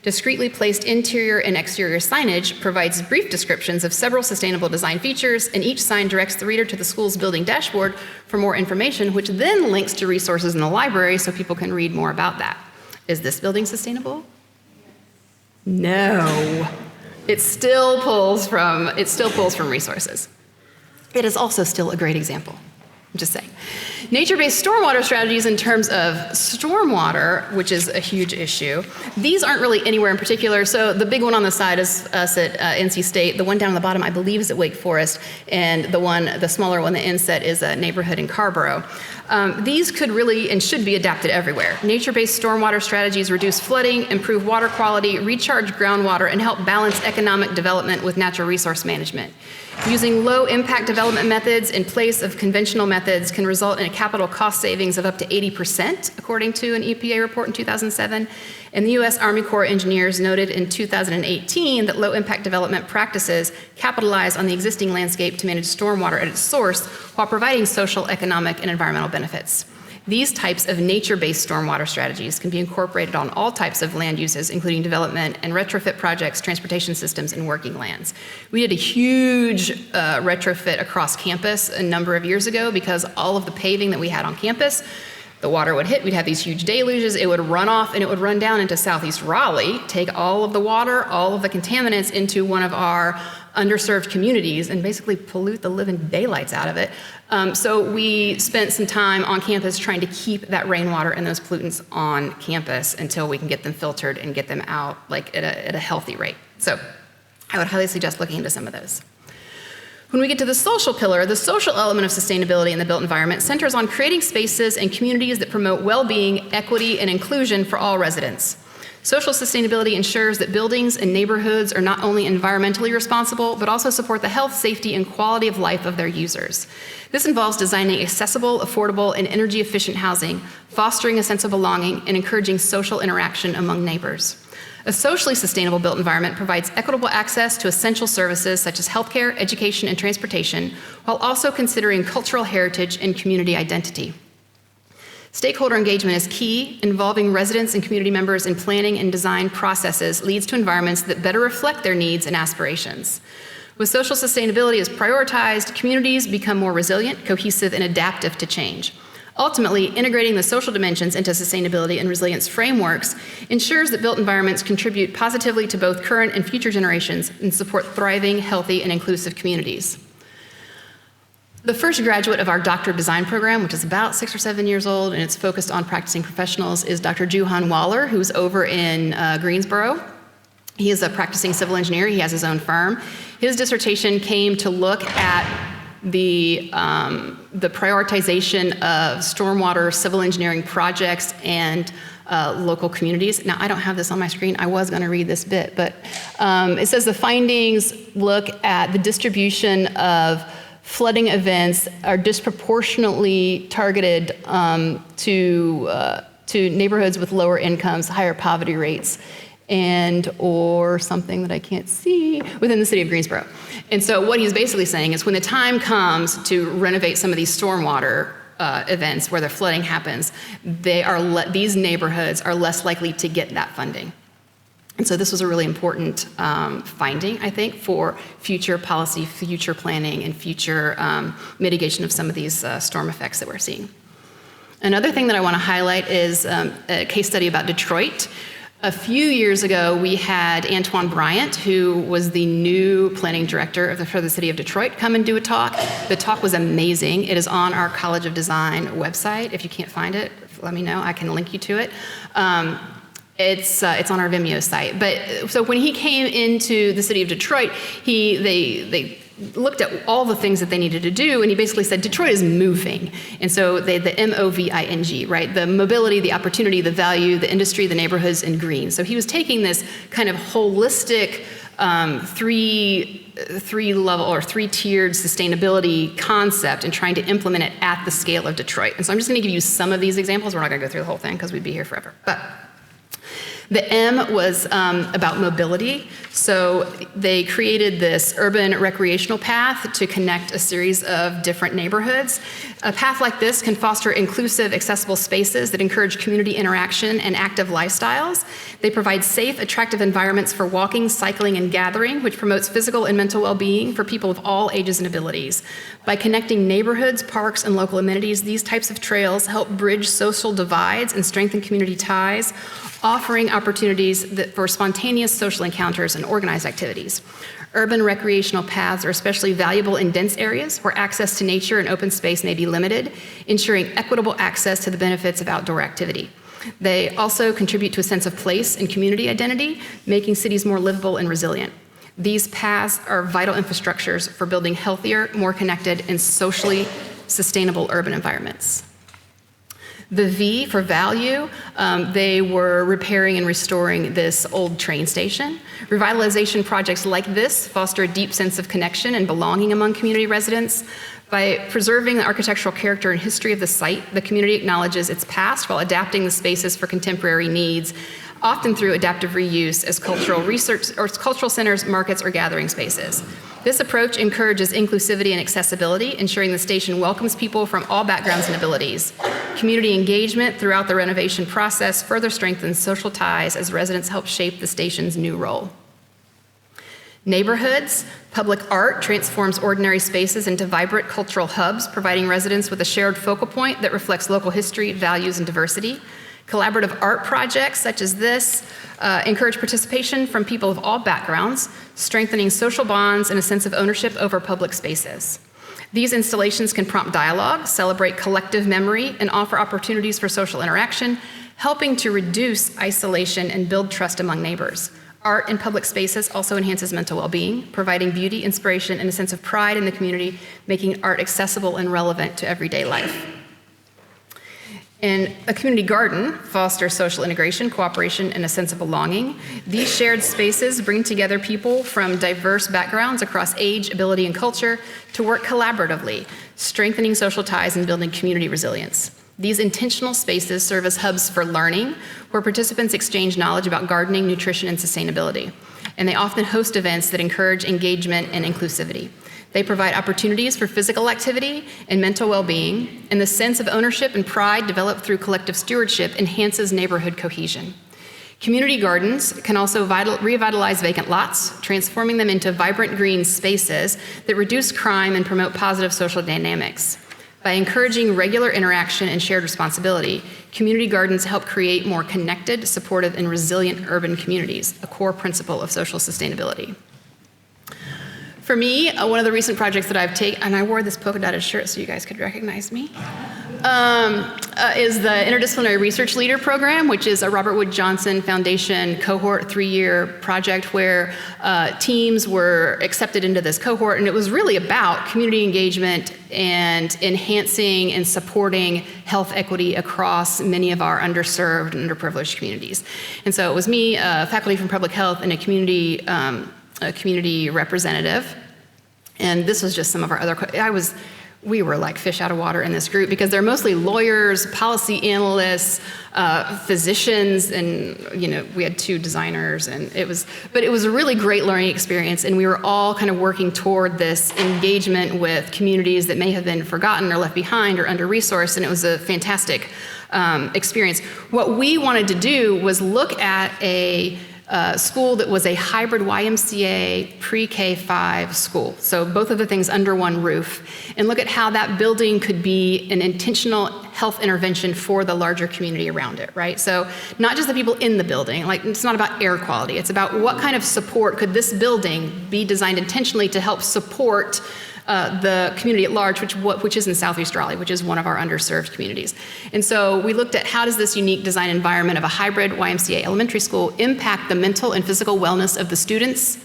Speaker 11: Discreetly placed interior and exterior signage provides brief descriptions of several sustainable design features, and each sign directs the reader to the school's building dashboard for more information, which then links to resources in the library so people can read more about that. Is this building sustainable? No. It still pulls from resources. It is also still a great example. I'm just saying. Nature-based stormwater strategies in terms of stormwater, which is a huge issue, these aren't really anywhere in particular. So the big one on the side is us at NC State. The one down on the bottom, I believe, is at Wake Forest. And the smaller one, the inset, is a neighborhood in Carborough. These could really and should be adapted everywhere. Nature-based stormwater strategies reduce flooding, improve water quality, recharge groundwater, and help balance economic development with natural resource management. Using low-impact development methods in place of conventional methods can result in a capital cost savings of up to 80%, according to an EPA report in 2007. And the U.S. Army Corps of Engineers noted in 2018 that low-impact development practices capitalize on the existing landscape to manage stormwater at its source while providing social, economic, and environmental benefits. These types of nature-based stormwater strategies can be incorporated on all types of land uses, including development and retrofit projects, transportation systems, and working lands. We did a huge retrofit across campus a number of years ago because all of the paving that we had on campus, the water would hit, we'd have these huge deluges, it would run off and it would run down into southeast Raleigh, take all of the water, all of the contaminants into one of our underserved communities and basically pollute the living daylights out of it. So we spent some time on campus trying to keep that rainwater and those pollutants on campus until we can get them filtered and get them out like at a healthy rate. So I would highly suggest looking into some of those. When we get to the social pillar, the social element of sustainability in the built environment centers on creating spaces and communities that promote well-being, equity, and inclusion for all residents. Social sustainability ensures that buildings and neighborhoods are not only environmentally responsible, but also support the health, safety, and quality of life of their users. This involves designing accessible, affordable, and energy-efficient housing, fostering a sense of belonging, and encouraging social interaction among neighbors. A socially sustainable built environment provides equitable access to essential services such as healthcare, education, and transportation, while also considering cultural heritage and community identity. Stakeholder engagement is key. Involving residents and community members in planning and design processes leads to environments that better reflect their needs and aspirations. With social sustainability as prioritized, communities become more resilient, cohesive, and adaptive to change. Ultimately, integrating the social dimensions into sustainability and resilience frameworks ensures that built environments contribute positively to both current and future generations and support thriving, healthy, and inclusive communities. The first graduate of our Doctor of Design program, which is about 6 or 7 years old, and it's focused on practicing professionals, is Dr. Juhan Waller, who's over in Greensboro. He is a practicing civil engineer. He has his own firm. His dissertation came to look at the prioritization of stormwater civil engineering projects and local communities. Now, I don't have this on my screen. I was going to read this bit, but it says the findings look at the distribution of flooding events are disproportionately targeted to neighborhoods with lower incomes, higher poverty rates, and or something that I can't see within the city of Greensboro. And so what he's basically saying is when the time comes to renovate some of these stormwater events where the flooding happens, these neighborhoods are less likely to get that funding. And so this was a really important finding, I think, for future policy, future planning, and future mitigation of some of these storm effects that we're seeing. Another thing that I want to highlight is a case study about Detroit. A few years ago, we had Antoine Bryant, who was the new planning director for the city of Detroit, come and do a talk. The talk was amazing. It is on our College of Design website. If you can't find it, let me know. I can link you to it. It's on our Vimeo site. But so when he came into the city of Detroit, they looked at all the things that they needed to do, and he basically said Detroit is moving. And so the M-O-V-I-G, right? The mobility, the opportunity, the value, the industry, the neighborhoods, and green. So he was taking this kind of holistic three-level or three-tiered sustainability concept and trying to implement it at the scale of Detroit. And so I'm just going to give you some of these examples. We're not going to go through the whole thing because we'd be here forever. But the M was about mobility. So they created this urban recreational path to connect a series of different neighborhoods. A path like this can foster inclusive, accessible spaces that encourage community interaction and active lifestyles. They provide safe, attractive environments for walking, cycling, and gathering, which promotes physical and mental well-being for people of all ages and abilities. By connecting neighborhoods, parks, and local amenities, these types of trails help bridge social divides and strengthen community ties, offering opportunities for spontaneous social encounters and organized activities. Urban recreational paths are especially valuable in dense areas where access to nature and open space may be limited, ensuring equitable access to the benefits of outdoor activity. They also contribute to a sense of place and community identity, making cities more livable and resilient. These paths are vital infrastructures for building healthier, more connected, and socially sustainable urban environments. The V for value, they were repairing and restoring this old train station. Revitalization projects like this foster a deep sense of connection and belonging among community residents. By preserving the architectural character and history of the site, the community acknowledges its past while adapting the spaces for contemporary needs, often through adaptive reuse as cultural research or cultural centers, markets, or gathering spaces. This approach encourages inclusivity and accessibility, ensuring the station welcomes people from all backgrounds and abilities. Community engagement throughout the renovation process further strengthens social ties as residents help shape the station's new role. Neighborhoods, public art transforms ordinary spaces into vibrant cultural hubs, providing residents with a shared focal point that reflects local history, values, and diversity. Collaborative art projects such as this encourage participation from people of all backgrounds, strengthening social bonds and a sense of ownership over public spaces. These installations can prompt dialogue, celebrate collective memory, and offer opportunities for social interaction, helping to reduce isolation and build trust among neighbors. Art in public spaces also enhances mental well-being, providing beauty, inspiration, and a sense of pride in the community, making art accessible and relevant to everyday life. And a community garden fosters social integration, cooperation, and a sense of belonging. These shared spaces bring together people from diverse backgrounds across age, ability, and culture to work collaboratively, strengthening social ties and building community resilience. These intentional spaces serve as hubs for learning, where participants exchange knowledge about gardening, nutrition, and sustainability. And they often host events that encourage engagement and inclusivity. They provide opportunities for physical activity and mental well-being, and the sense of ownership and pride developed through collective stewardship enhances neighborhood cohesion. Community gardens can also revitalize vacant lots, transforming them into vibrant green spaces that reduce crime and promote positive social dynamics. By encouraging regular interaction and shared responsibility, community gardens help create more connected, supportive, and resilient urban communities, a core principle of social sustainability. For me, one of the recent projects that I've taken, and I wore this polka dotted shirt so you guys could recognize me, is the Interdisciplinary Research Leader Program, which is a Robert Wood Johnson Foundation cohort 3-year project where teams were accepted into this cohort, and it was really about community engagement and enhancing and supporting health equity across many of our underserved and underprivileged communities. And so it was me, faculty from public health, and a community representative. And this was just some of our other, we were like fish out of water in this group because they're mostly lawyers, policy analysts, physicians, and we had 2 designers, and it was a really great learning experience, and we were all kind of working toward this engagement with communities that may have been forgotten or left behind or under-resourced, and it was a fantastic experience. What we wanted to do was look at a school that was a hybrid YMCA pre-K-5 school. So both of the things under one roof, and look at how that building could be an intentional health intervention for the larger community around it, right? So not just the people in the building, like it's not about air quality, it's about what kind of support could this building be designed intentionally to help support the community at large, which is in Southeast Raleigh, which is one of our underserved communities. And so we looked at how does this unique design environment of a hybrid YMCA elementary school impact the mental and physical wellness of the students,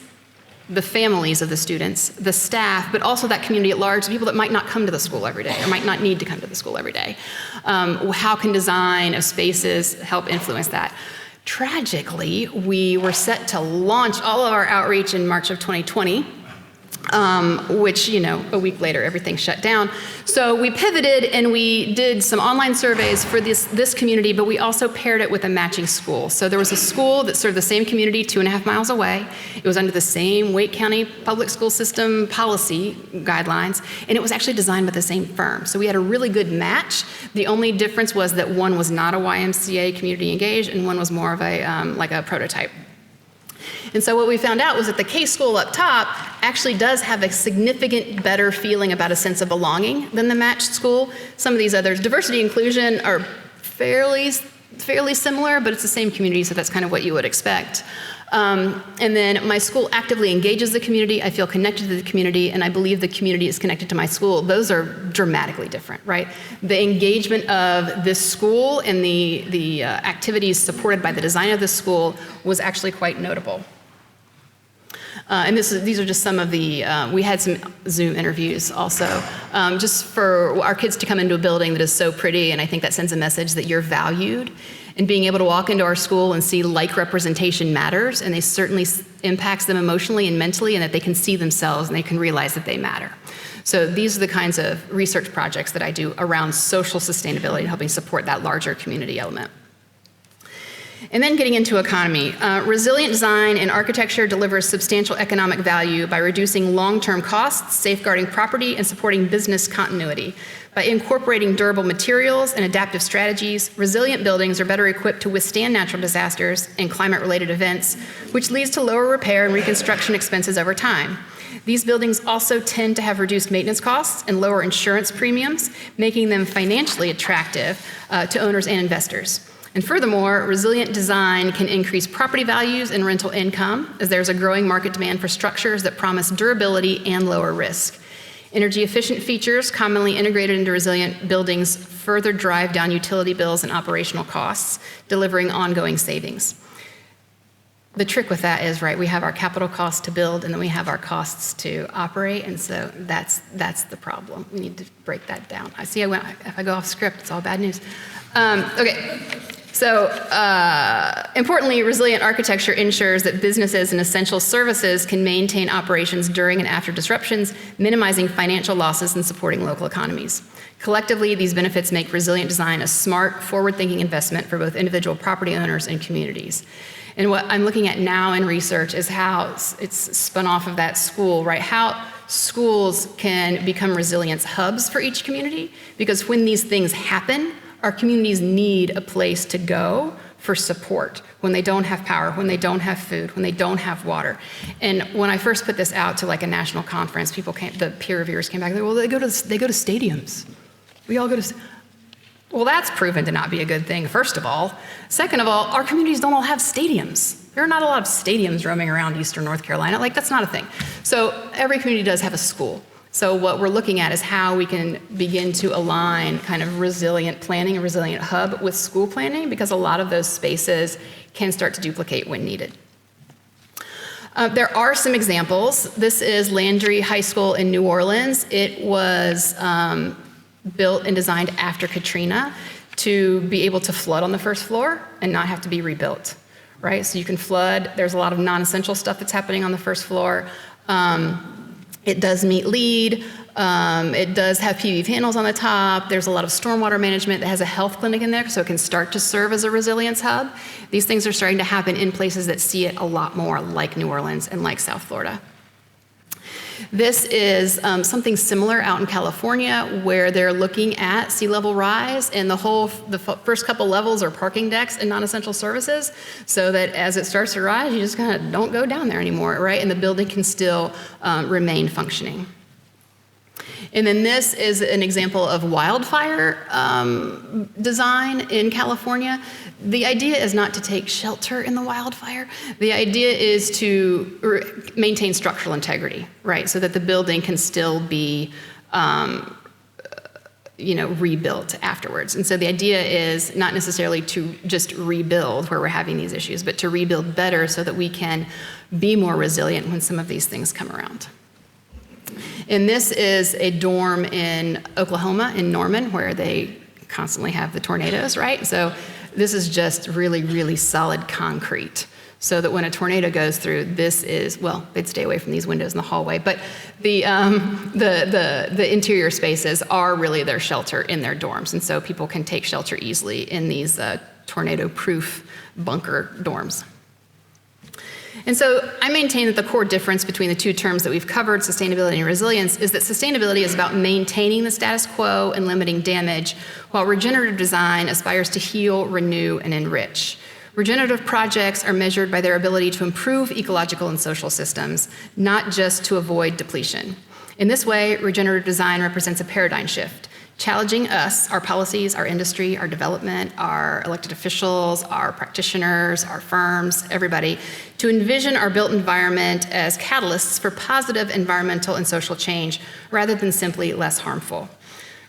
Speaker 11: the families of the students, the staff, but also that community at large, the people that might not come to the school every day or might not need to come to the school every day. How can design of spaces help influence that? Tragically, we were set to launch all of our outreach in March of 2020, which, a week later, everything shut down. So we pivoted and we did some online surveys for this community, but we also paired it with a matching school. So there was a school that served the same community 2.5 miles away. It was under the same Wake County public school system policy guidelines, and it was actually designed by the same firm. So we had a really good match. The only difference was that one was not a YMCA community engaged, and one was more of like a prototype. And so what we found out was that the K school up top actually does have a significant better feeling about a sense of belonging than the matched school. Some of these others, diversity and inclusion, are fairly similar, but it's the same community, so that's kind of what you would expect. And then my school actively engages the community. I feel connected to the community, and I believe the community is connected to my school. Those are dramatically different, right? The engagement of this school and the activities supported by the design of this school was actually quite notable. And these are just some of the, we had some Zoom interviews also, just for our kids to come into a building that is so pretty, and I think that sends a message that you're valued. And being able to walk into our school and see like representation matters, and they certainly impacts them emotionally and mentally, and that they can see themselves and they can realize that they matter. So these are the kinds of research projects that I do around social sustainability, helping support that larger community element. And then getting into economy. Resilient design and architecture delivers substantial economic value by reducing long-term costs, safeguarding property, and supporting business continuity. By incorporating durable materials and adaptive strategies, resilient buildings are better equipped to withstand natural disasters and climate-related events, which leads to lower repair and reconstruction expenses over time. These buildings also tend to have reduced maintenance costs and lower insurance premiums, making them financially attractive to owners and investors. And furthermore, resilient design can increase property values and rental income, as there's a growing market demand for structures that promise durability and lower risk. Energy efficient features commonly integrated into resilient buildings further drive down utility bills and operational costs, delivering ongoing savings. The trick with that is, right, we have our capital costs to build and then we have our costs to operate, and so that's the problem. We need to break that down. I see if I go off script, it's all bad news. Okay. So, importantly, resilient architecture ensures that businesses and essential services can maintain operations during and after disruptions, minimizing financial losses and supporting local economies. Collectively, these benefits make resilient design a smart, forward-thinking investment for both individual property owners and communities. And what I'm looking at now in research is how it's spun off of that school, right? How schools can become resilience hubs for each community, because when these things happen, our communities need a place to go for support when they don't have power, when they don't have food, when they don't have water. And when I first put this out to like a national conference, the peer reviewers came back and they were, well, they go to stadiums. We all go to, well, that's proven to not be a good thing, first of all. Second of all, our communities don't all have stadiums. There are not a lot of stadiums roaming around Eastern North Carolina. Like, that's not a thing. So every community does have a school. So what we're looking at is how we can begin to align kind of resilient planning, a resilient hub with school planning, because a lot of those spaces can start to duplicate when needed. There are some examples. This is Landry High School in New Orleans. It was built and designed after Katrina to be able to flood on the first floor and not have to be rebuilt, right? So you can flood. There's a lot of non-essential stuff that's happening on the first floor. It does meet LEED. It does have PV panels on the top. There's a lot of stormwater management that has a health clinic in there, so it can start to serve as a resilience hub. These things are starting to happen in places that see it a lot more, like New Orleans and like South Florida. This is something similar out in California, where they're looking at sea level rise, and the first couple levels are parking decks and non-essential services, so that as it starts to rise, you just kind of don't go down there anymore, right? And the building can still remain functioning. And then this is an example of wildfire design in California. The idea is not to take shelter in the wildfire. The idea is to maintain structural integrity, right? So that the building can still be, rebuilt afterwards. And so the idea is not necessarily to just rebuild where we're having these issues, but to rebuild better so that we can be more resilient when some of these things come around. And this is a dorm in Oklahoma, in Norman, where they constantly have the tornadoes, right? So this is just really, really solid concrete, so that when a tornado goes through, this is, well, they'd stay away from these windows in the hallway, but the interior spaces are really their shelter in their dorms, and so people can take shelter easily in these tornado-proof bunker dorms. And so I maintain that the core difference between the two terms that we've covered, sustainability and resilience, is that sustainability is about maintaining the status quo and limiting damage, while regenerative design aspires to heal, renew, and enrich. Regenerative projects are measured by their ability to improve ecological and social systems, not just to avoid depletion. In this way, regenerative design represents a paradigm shift, challenging us, our policies, our industry, our development, our elected officials, our practitioners, our firms, everybody, to envision our built environment as catalysts for positive environmental and social change, rather than simply less harmful.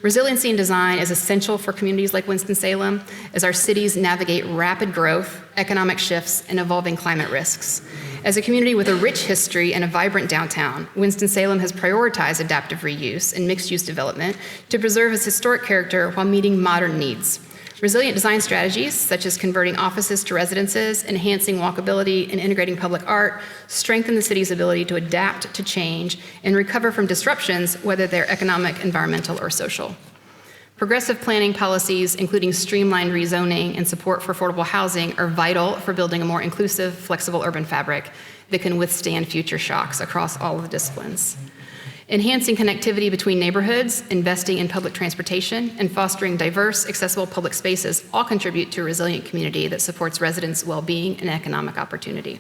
Speaker 11: Resiliency in design is essential for communities like Winston-Salem as our cities navigate rapid growth, economic shifts, and evolving climate risks. As a community with a rich history and a vibrant downtown, Winston-Salem has prioritized adaptive reuse and mixed-use development to preserve its historic character while meeting modern needs. Resilient design strategies, such as converting offices to residences, enhancing walkability, and integrating public art, strengthen the city's ability to adapt to change and recover from disruptions, whether they're economic, environmental, or social. Progressive planning policies, including streamlined rezoning and support for affordable housing, are vital for building a more inclusive, flexible urban fabric that can withstand future shocks across all of the disciplines. Enhancing connectivity between neighborhoods, investing in public transportation, and fostering diverse, accessible public spaces all contribute to a resilient community that supports residents' well-being and economic opportunity.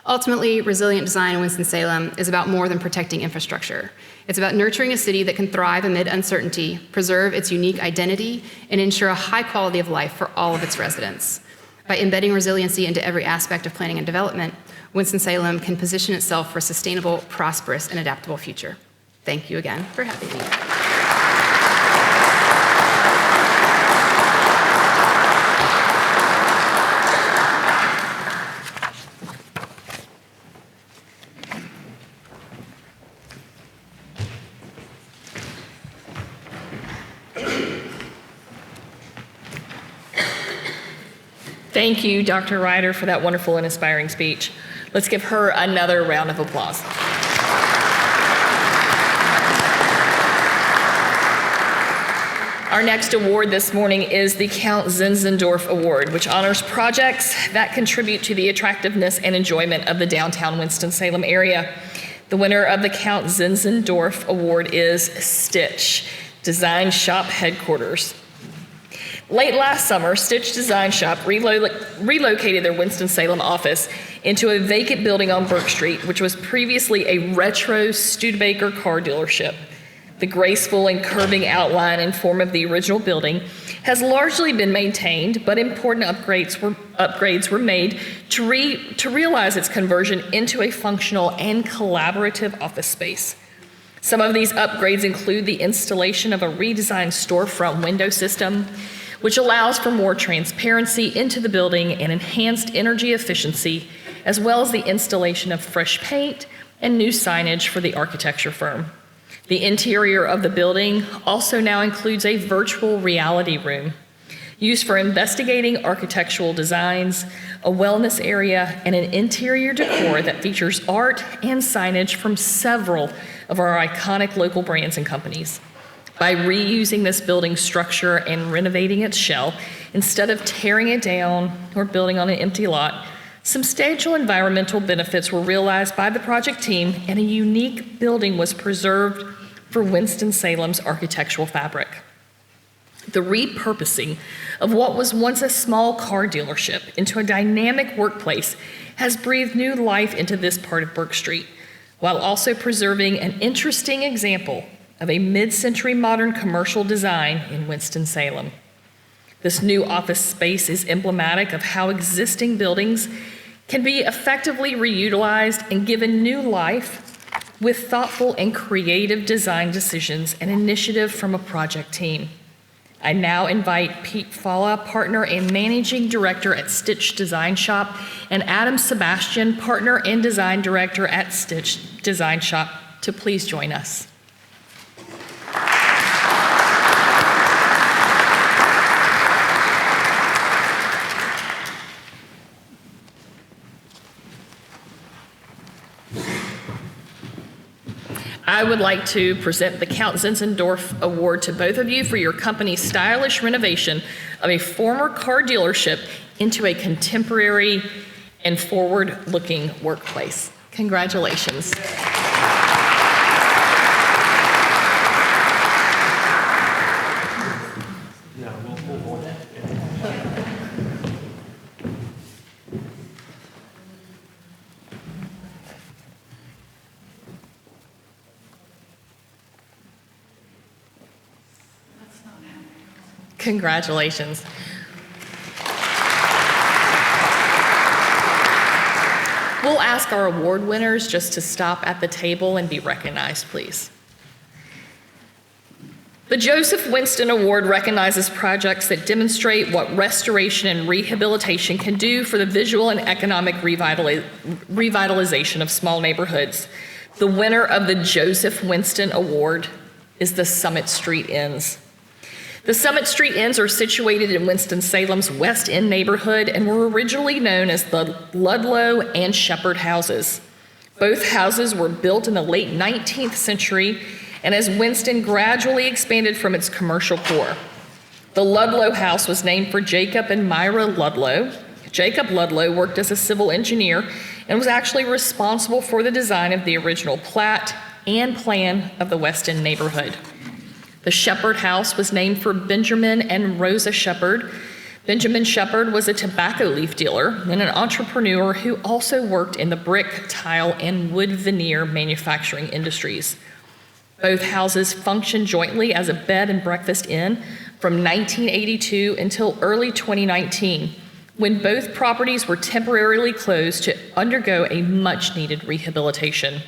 Speaker 11: Ultimately, resilient design in Winston-Salem is about more than protecting infrastructure. It's about nurturing a city that can thrive amid uncertainty, preserve its unique identity, and ensure a high quality of life for all of its residents. By embedding resiliency into every aspect of planning and development, Winston-Salem can position itself for a sustainable, prosperous, and adaptable future. Thank you again for having me.
Speaker 1: Thank you, Dr. Ryder, for that wonderful and inspiring speech. Let's give her another round of applause. Our next award this morning is the Count Zinzendorf Award, which honors projects that contribute to the attractiveness and enjoyment of the downtown Winston-Salem area. The winner of the Count Zinzendorf Award is Stitch Design Shop Headquarters. Late last summer, Stitch Design Shop relocated their Winston-Salem office into a vacant building on Burke Street, which was previously a retro Studebaker car dealership. The graceful and curving outline and form of the original building has largely been maintained, but important upgrades were made to realize its conversion into a functional and collaborative office space. Some of these upgrades include the installation of a redesigned storefront window system, which allows for more transparency into the building and enhanced energy efficiency, as well as the installation of fresh paint and new signage for the architecture firm. The interior of the building also now includes a virtual reality room used for investigating architectural designs, a wellness area, and an interior decor that features art and signage from several of our iconic local brands and companies. By reusing this building structure and renovating its shell, instead of tearing it down or building on an empty lot, substantial environmental benefits were realized by the project team, and a unique building was preserved for Winston-Salem's architectural fabric. The repurposing of what was once a small car dealership into a dynamic workplace has breathed new life into this part of Burke Street, while also preserving an interesting example of a mid-century modern commercial design in Winston-Salem. This new office space is emblematic of how existing buildings can be effectively reutilized and given new life with thoughtful and creative design decisions and initiative from a project team. I now invite Pete Falla, partner and managing director at Stitch Design Shop, and Adam Sebastian, partner and design director at Stitch Design Shop, to please join us. I would like to present the Count Zinzendorf Award to both of you for your company's stylish renovation of a former car dealership into a contemporary and forward-looking workplace. Congratulations. Congratulations. We'll ask our award winners just to stop at the table and be recognized, please. The Joseph Winston Award recognizes projects that demonstrate what restoration and rehabilitation can do for the visual and economic revitalization of small neighborhoods. The winner of the Joseph Winston Award is the Summit Street Inns. The Summit Street Inns are situated in Winston-Salem's West End neighborhood and were originally known as the Ludlow and Shepherd houses. Both houses were built in the late 19th century and as Winston gradually expanded from its commercial core. The Ludlow House was named for Jacob and Myra Ludlow. Jacob Ludlow worked as a civil engineer and was actually responsible for the design of the original plat and plan of the West End neighborhood. The Shepherd House was named for Benjamin and Rosa Shepherd. Benjamin Shepherd was a tobacco leaf dealer and an entrepreneur who also worked in the brick, tile, and wood veneer manufacturing industries. Both houses functioned jointly as a bed and breakfast inn from 1982 until early 2019, when both properties were temporarily closed to undergo a much-needed rehabilitation.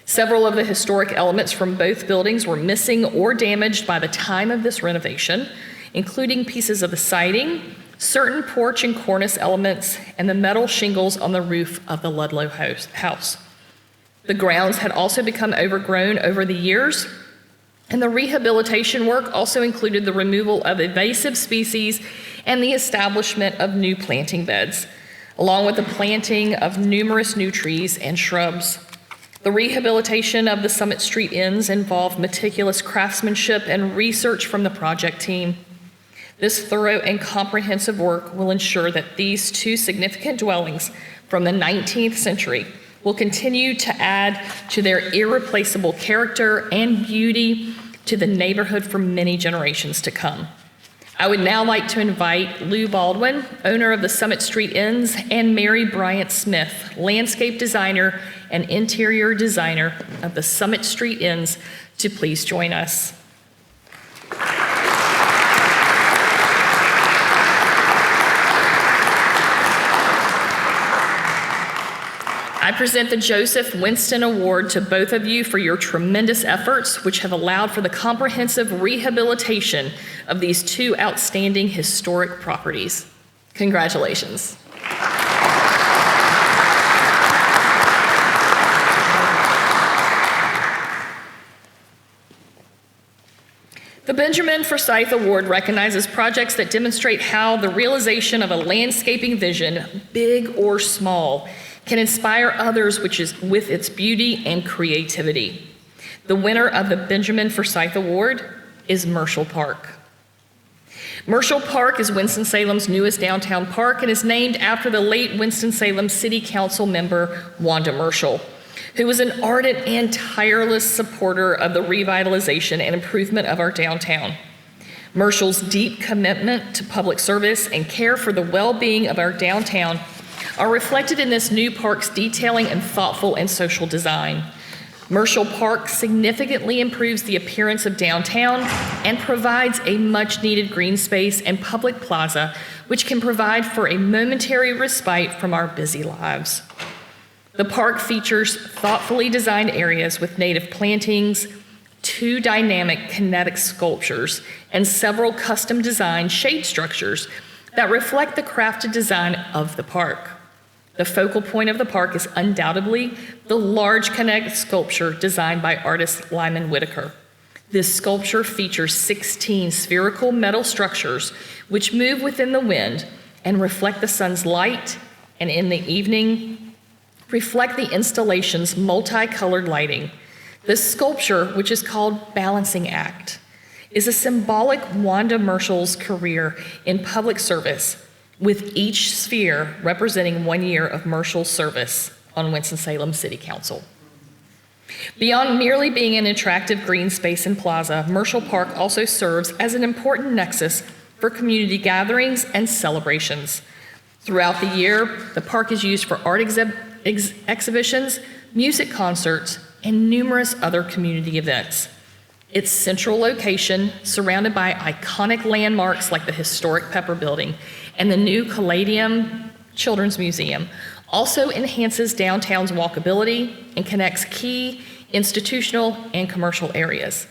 Speaker 1: Several of the historic elements from both buildings were missing or damaged by the time of this renovation, including pieces of the siding, certain porch and cornice elements, and the metal shingles on the roof of the Ludlow house. The grounds had also become overgrown over the years, and the rehabilitation work also included the removal of invasive species and the establishment of new planting beds, along with the planting of numerous new trees and shrubs. The rehabilitation of the Summit Street Inns involved meticulous craftsmanship and research from the project team. This thorough and comprehensive work will ensure that these two significant dwellings from the 19th century will continue to add to their irreplaceable character and beauty to the neighborhood for many generations to come. I would now like to invite Lou Baldwin, owner of the Summit Street Inns, and Mary Bryant Smith, landscape designer and interior designer of the Summit Street Inns, to please join us. I present the Joseph Winston Award to both of you for your tremendous efforts, which have allowed for the comprehensive rehabilitation of these two outstanding historic properties. Congratulations. The Benjamin Forsyth Award recognizes projects that demonstrate how the realization of a landscaping vision, big or small, can inspire others with its beauty and creativity. The winner of the Benjamin Forsyth Award is Marshall Park. Marshall Park is Winston-Salem's newest downtown park and is named after the late Winston-Salem City Council member Wanda Marshall, who was an ardent and tireless supporter of the revitalization and improvement of our downtown. Marshall's deep commitment to public service and care for the well-being of our downtown are reflected in this new park's detailing and thoughtful and social design. Marshall Park significantly improves the appearance of downtown and provides a much-needed green space and public plaza, which can provide for a momentary respite from our busy lives. The park features thoughtfully designed areas with native plantings, 2 dynamic kinetic sculptures, and several custom-designed shade structures that reflect the crafted design of the park. The focal point of the park is undoubtedly the large kinetic sculpture designed by artist Lyman Whitaker. This sculpture features 16 spherical metal structures which move within the wind and reflect the sun's light, and in the evening, reflect the installation's multicolored lighting. This sculpture, which is called Balancing Act, is a symbolic Wanda Marshall's career in public service, with each sphere representing 1 year of Marshall's service on Winston-Salem City Council. Beyond merely being an attractive green space and plaza, Marshall Park also serves as an important nexus for community gatherings and celebrations. Throughout the year, the park is used for art exhibitions, music concerts, and numerous other community events. Its central location, surrounded by iconic landmarks like the historic Pepper Building and the new Caladium Children's Museum, also enhances downtown's walkability and connects key institutional and commercial areas.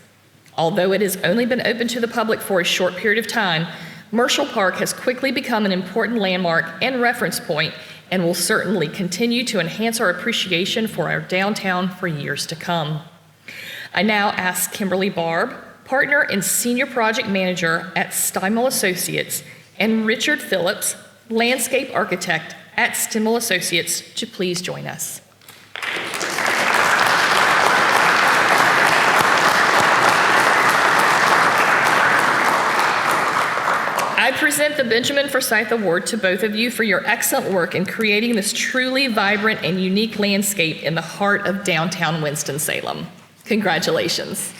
Speaker 1: Although it has only been open to the public for a short period of time, Marshall Park has quickly become an important landmark and reference point and will certainly continue to enhance our appreciation for our downtown for years to come. I now ask Kimberly Barb, partner and senior project manager at Stimmel Associates, and Richard Phillips, landscape architect at Stimmel Associates, to please join us. present the Benjamin Forsyth Award to both of you for your excellent work in creating this truly vibrant and unique landscape in the heart of downtown Winston-Salem. Congratulations.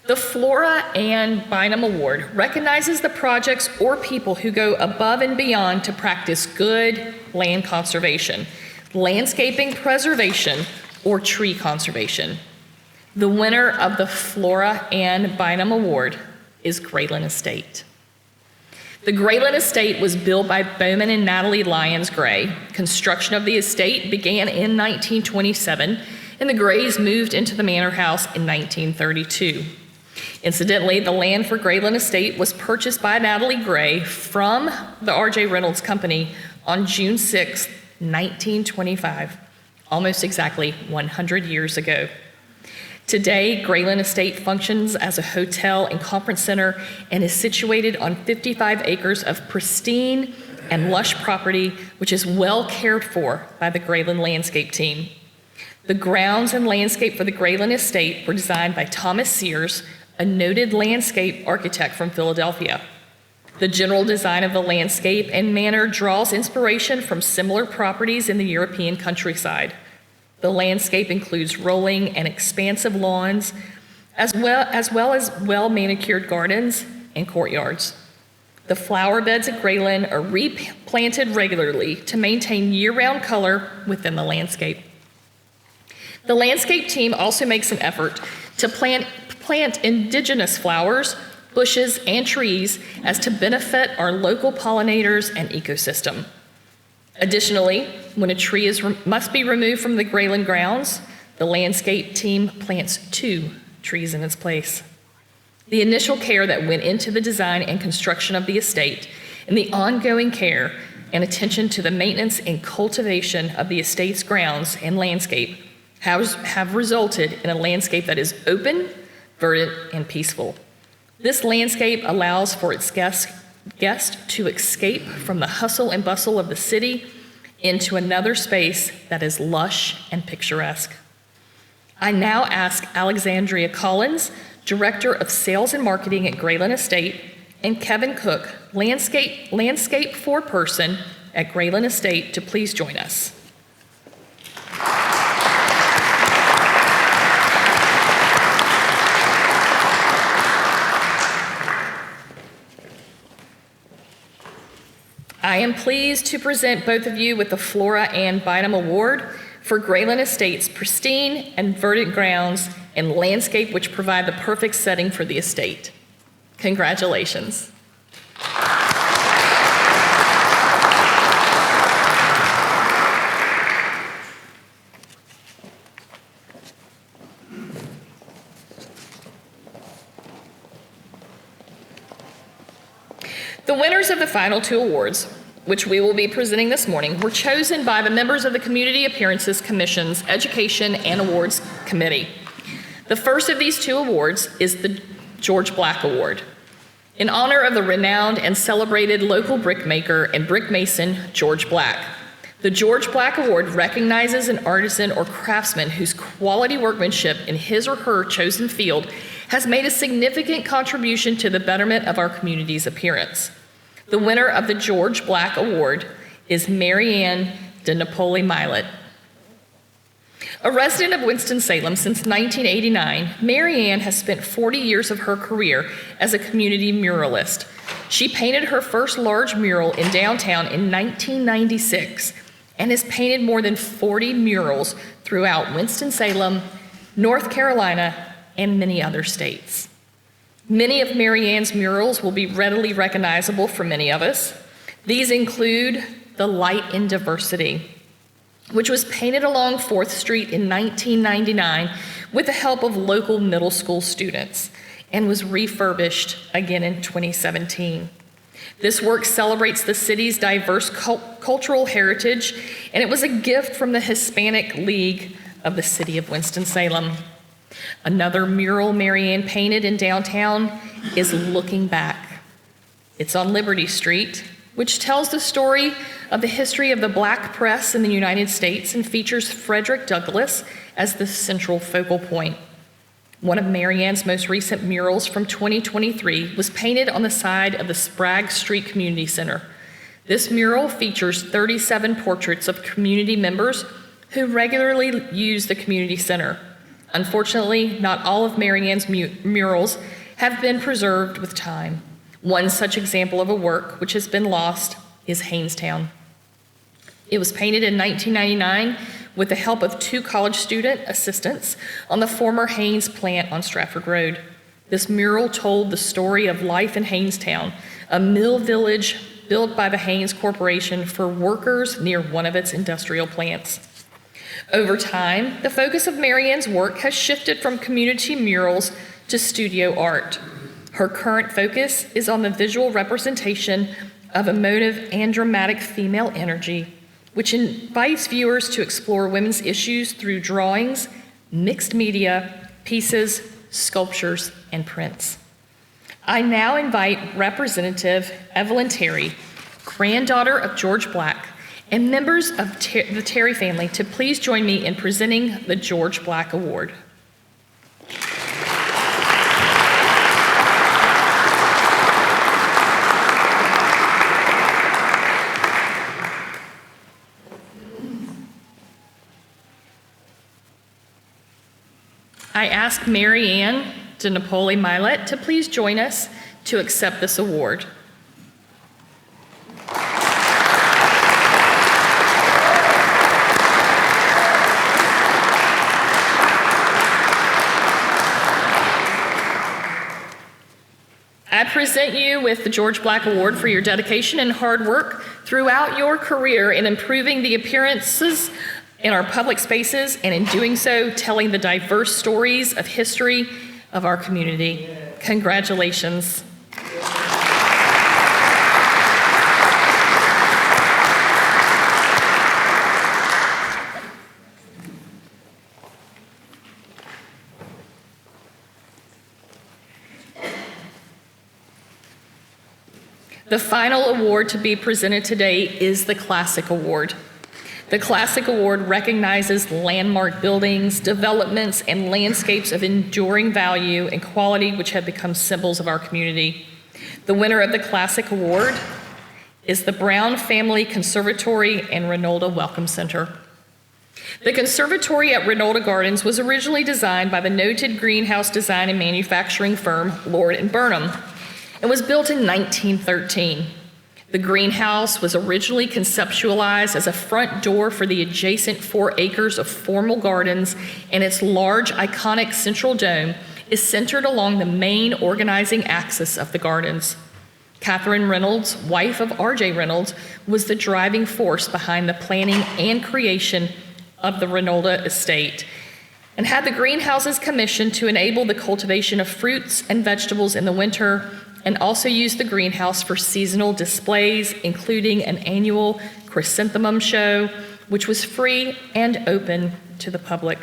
Speaker 1: The Flora Ann Bynum Award recognizes the projects or people who go above and beyond to practice good land conservation, landscaping preservation, or tree conservation. The winner of the Flora Ann Bynum Award is Grayland Estate. The Grayland Estate was built by Bowman and Natalie Lyons Gray. Construction of the estate began in 1927, and the Grays moved into the manor house in 1932. Incidentally, the land for Grayland Estate was purchased by Natalie Gray from the R.J. Reynolds Company on June 6, 1925, almost exactly 100 years ago. Today, Grayland Estate functions as a hotel and conference center and is situated on 55 acres of pristine and lush property, which is well cared for by the Grayland landscape team. The grounds and landscape for the Grayland Estate were designed by Thomas Sears, a noted landscape architect from Philadelphia. The general design of the landscape and manor draws inspiration from similar properties in the European countryside. The landscape includes rolling and expansive lawns, as well as well-manicured gardens and courtyards. The flower beds at Grayland are replanted regularly to maintain year-round color within the landscape. The landscape team also makes an effort to plant indigenous flowers, bushes, and trees as to benefit our local pollinators and ecosystem. Additionally, when a tree must be removed from the Grayland grounds, the landscape team plants 2 trees in its place. The initial care that went into the design and construction of the estate, and the ongoing care and attention to the maintenance and cultivation of the estate's grounds and landscape have resulted in a landscape that is open, verdant, and peaceful. This landscape allows for its guests to escape from the hustle and bustle of the city into another space that is lush and picturesque. I now ask Alexandria Collins, Director of Sales and Marketing at Grayland Estate, and Kevin Cook, Landscape foreperson at Grayland Estate, to please join us. I am pleased to present both of you with the Flora Ann Bynum Award for Grayland Estate's pristine and verdant grounds and landscape which provide the perfect setting for the estate. Congratulations. The winners of the final 2 awards, which we will be presenting this morning, were chosen by the members of the Community Appearances Commission's Education and Awards Committee. The first of these 2 awards is the George Black Award, in honor of the renowned and celebrated local brickmaker and brick mason, George Black. The George Black Award recognizes an artisan or craftsman whose quality workmanship in his or her chosen field has made a significant contribution to the betterment of our community's appearance. The winner of the George Black Award is Mary Ann de Napoli Milet. A resident of Winston-Salem since 1989, Mary Ann has spent 40 years of her career as a community muralist. She painted her first large mural in downtown in 1996 and has painted more than 40 murals throughout Winston-Salem, North Carolina, and many other states. Many of Mary Ann's murals will be readily recognizable for many of us. These include The Light in Diversity, which was painted along 4th Street in 1999 with the help of local middle school students and was refurbished again in 2017. This work celebrates the city's diverse cultural heritage, and it was a gift from the Hispanic League of the City of Winston-Salem. Another mural Mary Ann painted in downtown is Looking Back. It's on Liberty Street, which tells the story of the history of the black press in the United States and features Frederick Douglass as the central focal point. One of Mariann's most recent murals from 2023 was painted on the side of the Sprague Street Community Center. This mural features 37 portraits of community members who regularly use the community center. Unfortunately, not all of Mariann's murals have been preserved with time. One such example of a work which has been lost is Hanestown. It was painted in 1999 with the help of 2 college student assistants on the former Haynes plant on Stratford Road. This mural told the story of life in Hanestown, a mill village built by the Haynes Corporation for workers near one of its industrial plants. Over time, the focus of Mariann's work has shifted from community murals to studio art. Her current focus is on the visual representation of emotive and dramatic female energy, which invites viewers to explore women's issues through drawings, mixed media, pieces, sculptures, and prints. I now invite Representative Evelyn Terry, granddaughter of George Black, and members of the Terry family to please join me in presenting the George Black Award. I ask Mary Ann DeNapoli Milet to please join us to accept this award. I present you with the George Black Award for your dedication and hard work throughout your career in improving the appearances in our public spaces, and in doing so, telling the diverse stories of history of our community. Congratulations. The final award to be presented today is the Classic Award. The Classic Award recognizes landmark buildings, developments, and landscapes of enduring value and quality which have become symbols of our community. The winner of the Classic Award is the Brown Family Conservatory and Renolda Welcome Center. The conservatory at Renolda Gardens was originally designed by the noted greenhouse design and manufacturing firm Lord & Burnham and was built in 1913. The greenhouse was originally conceptualized as a front door for the adjacent 4 acres of formal gardens, and its large, iconic central dome is centered along the main organizing axis of the gardens. Catherine Reynolds, wife of R.J. Reynolds, was the driving force behind the planning and creation of the Renolda estate, and had the greenhouses commissioned to enable the cultivation of fruits and vegetables in the winter, and also used the greenhouse for seasonal displays, including an annual chrysanthemum show, which was free and open to the public.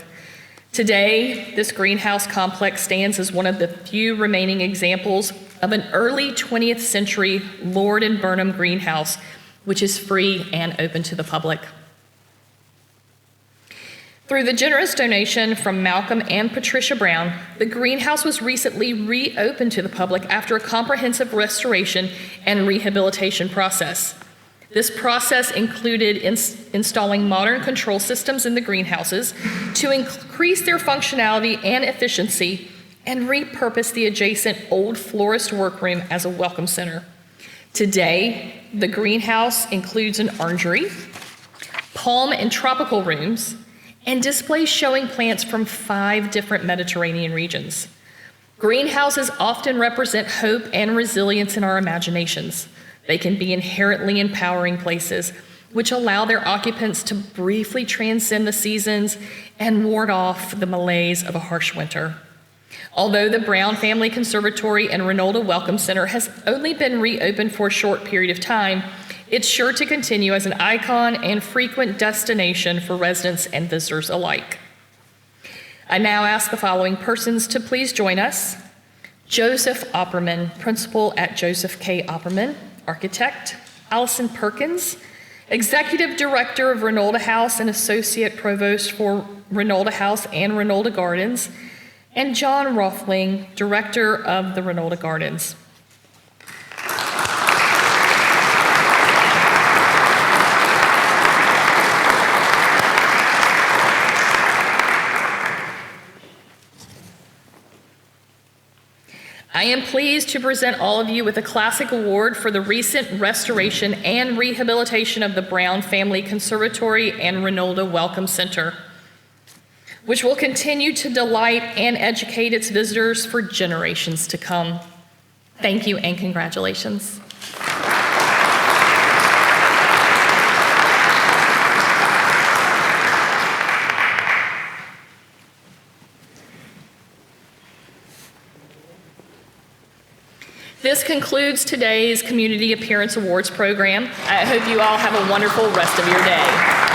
Speaker 1: Today, this greenhouse complex stands as one of the few remaining examples of an early 20th century Lord & Burnham greenhouse, which is free and open to the public. Through the generous donation from Malcolm and Patricia Brown, the greenhouse was recently reopened to the public after a comprehensive restoration and rehabilitation process. This process included installing modern control systems in the greenhouses to increase their functionality and efficiency, and repurpose the adjacent old florist workroom as a welcome center. Today, the greenhouse includes an orangery, palm and tropical rooms, and displays showing plants from 5 different Mediterranean regions. Greenhouses often represent hope and resilience in our imaginations. They can be inherently empowering places, which allow their occupants to briefly transcend the seasons and ward off the malaise of a harsh winter. Although the Brown Family Conservatory and Renolda Welcome Center has only been reopened for a short period of time, it's sure to continue as an icon and frequent destination for residents and visitors alike. I now ask the following persons to please join us. Joseph Opperman, principal at Joseph K. Opperman, architect. Allison Perkins, executive director of Renolda House and associate provost for Renolda House and Renolda Gardens, and John Rothling, Director of the Renolda Gardens. I am pleased to present all of you with a classic award for the recent restoration and rehabilitation of the Brown Family Conservatory and Renolda Welcome Center, which will continue to delight and educate its visitors for generations to come. Thank you and congratulations. This concludes today's Community Appearance Awards program. I hope you all have a wonderful rest of your day.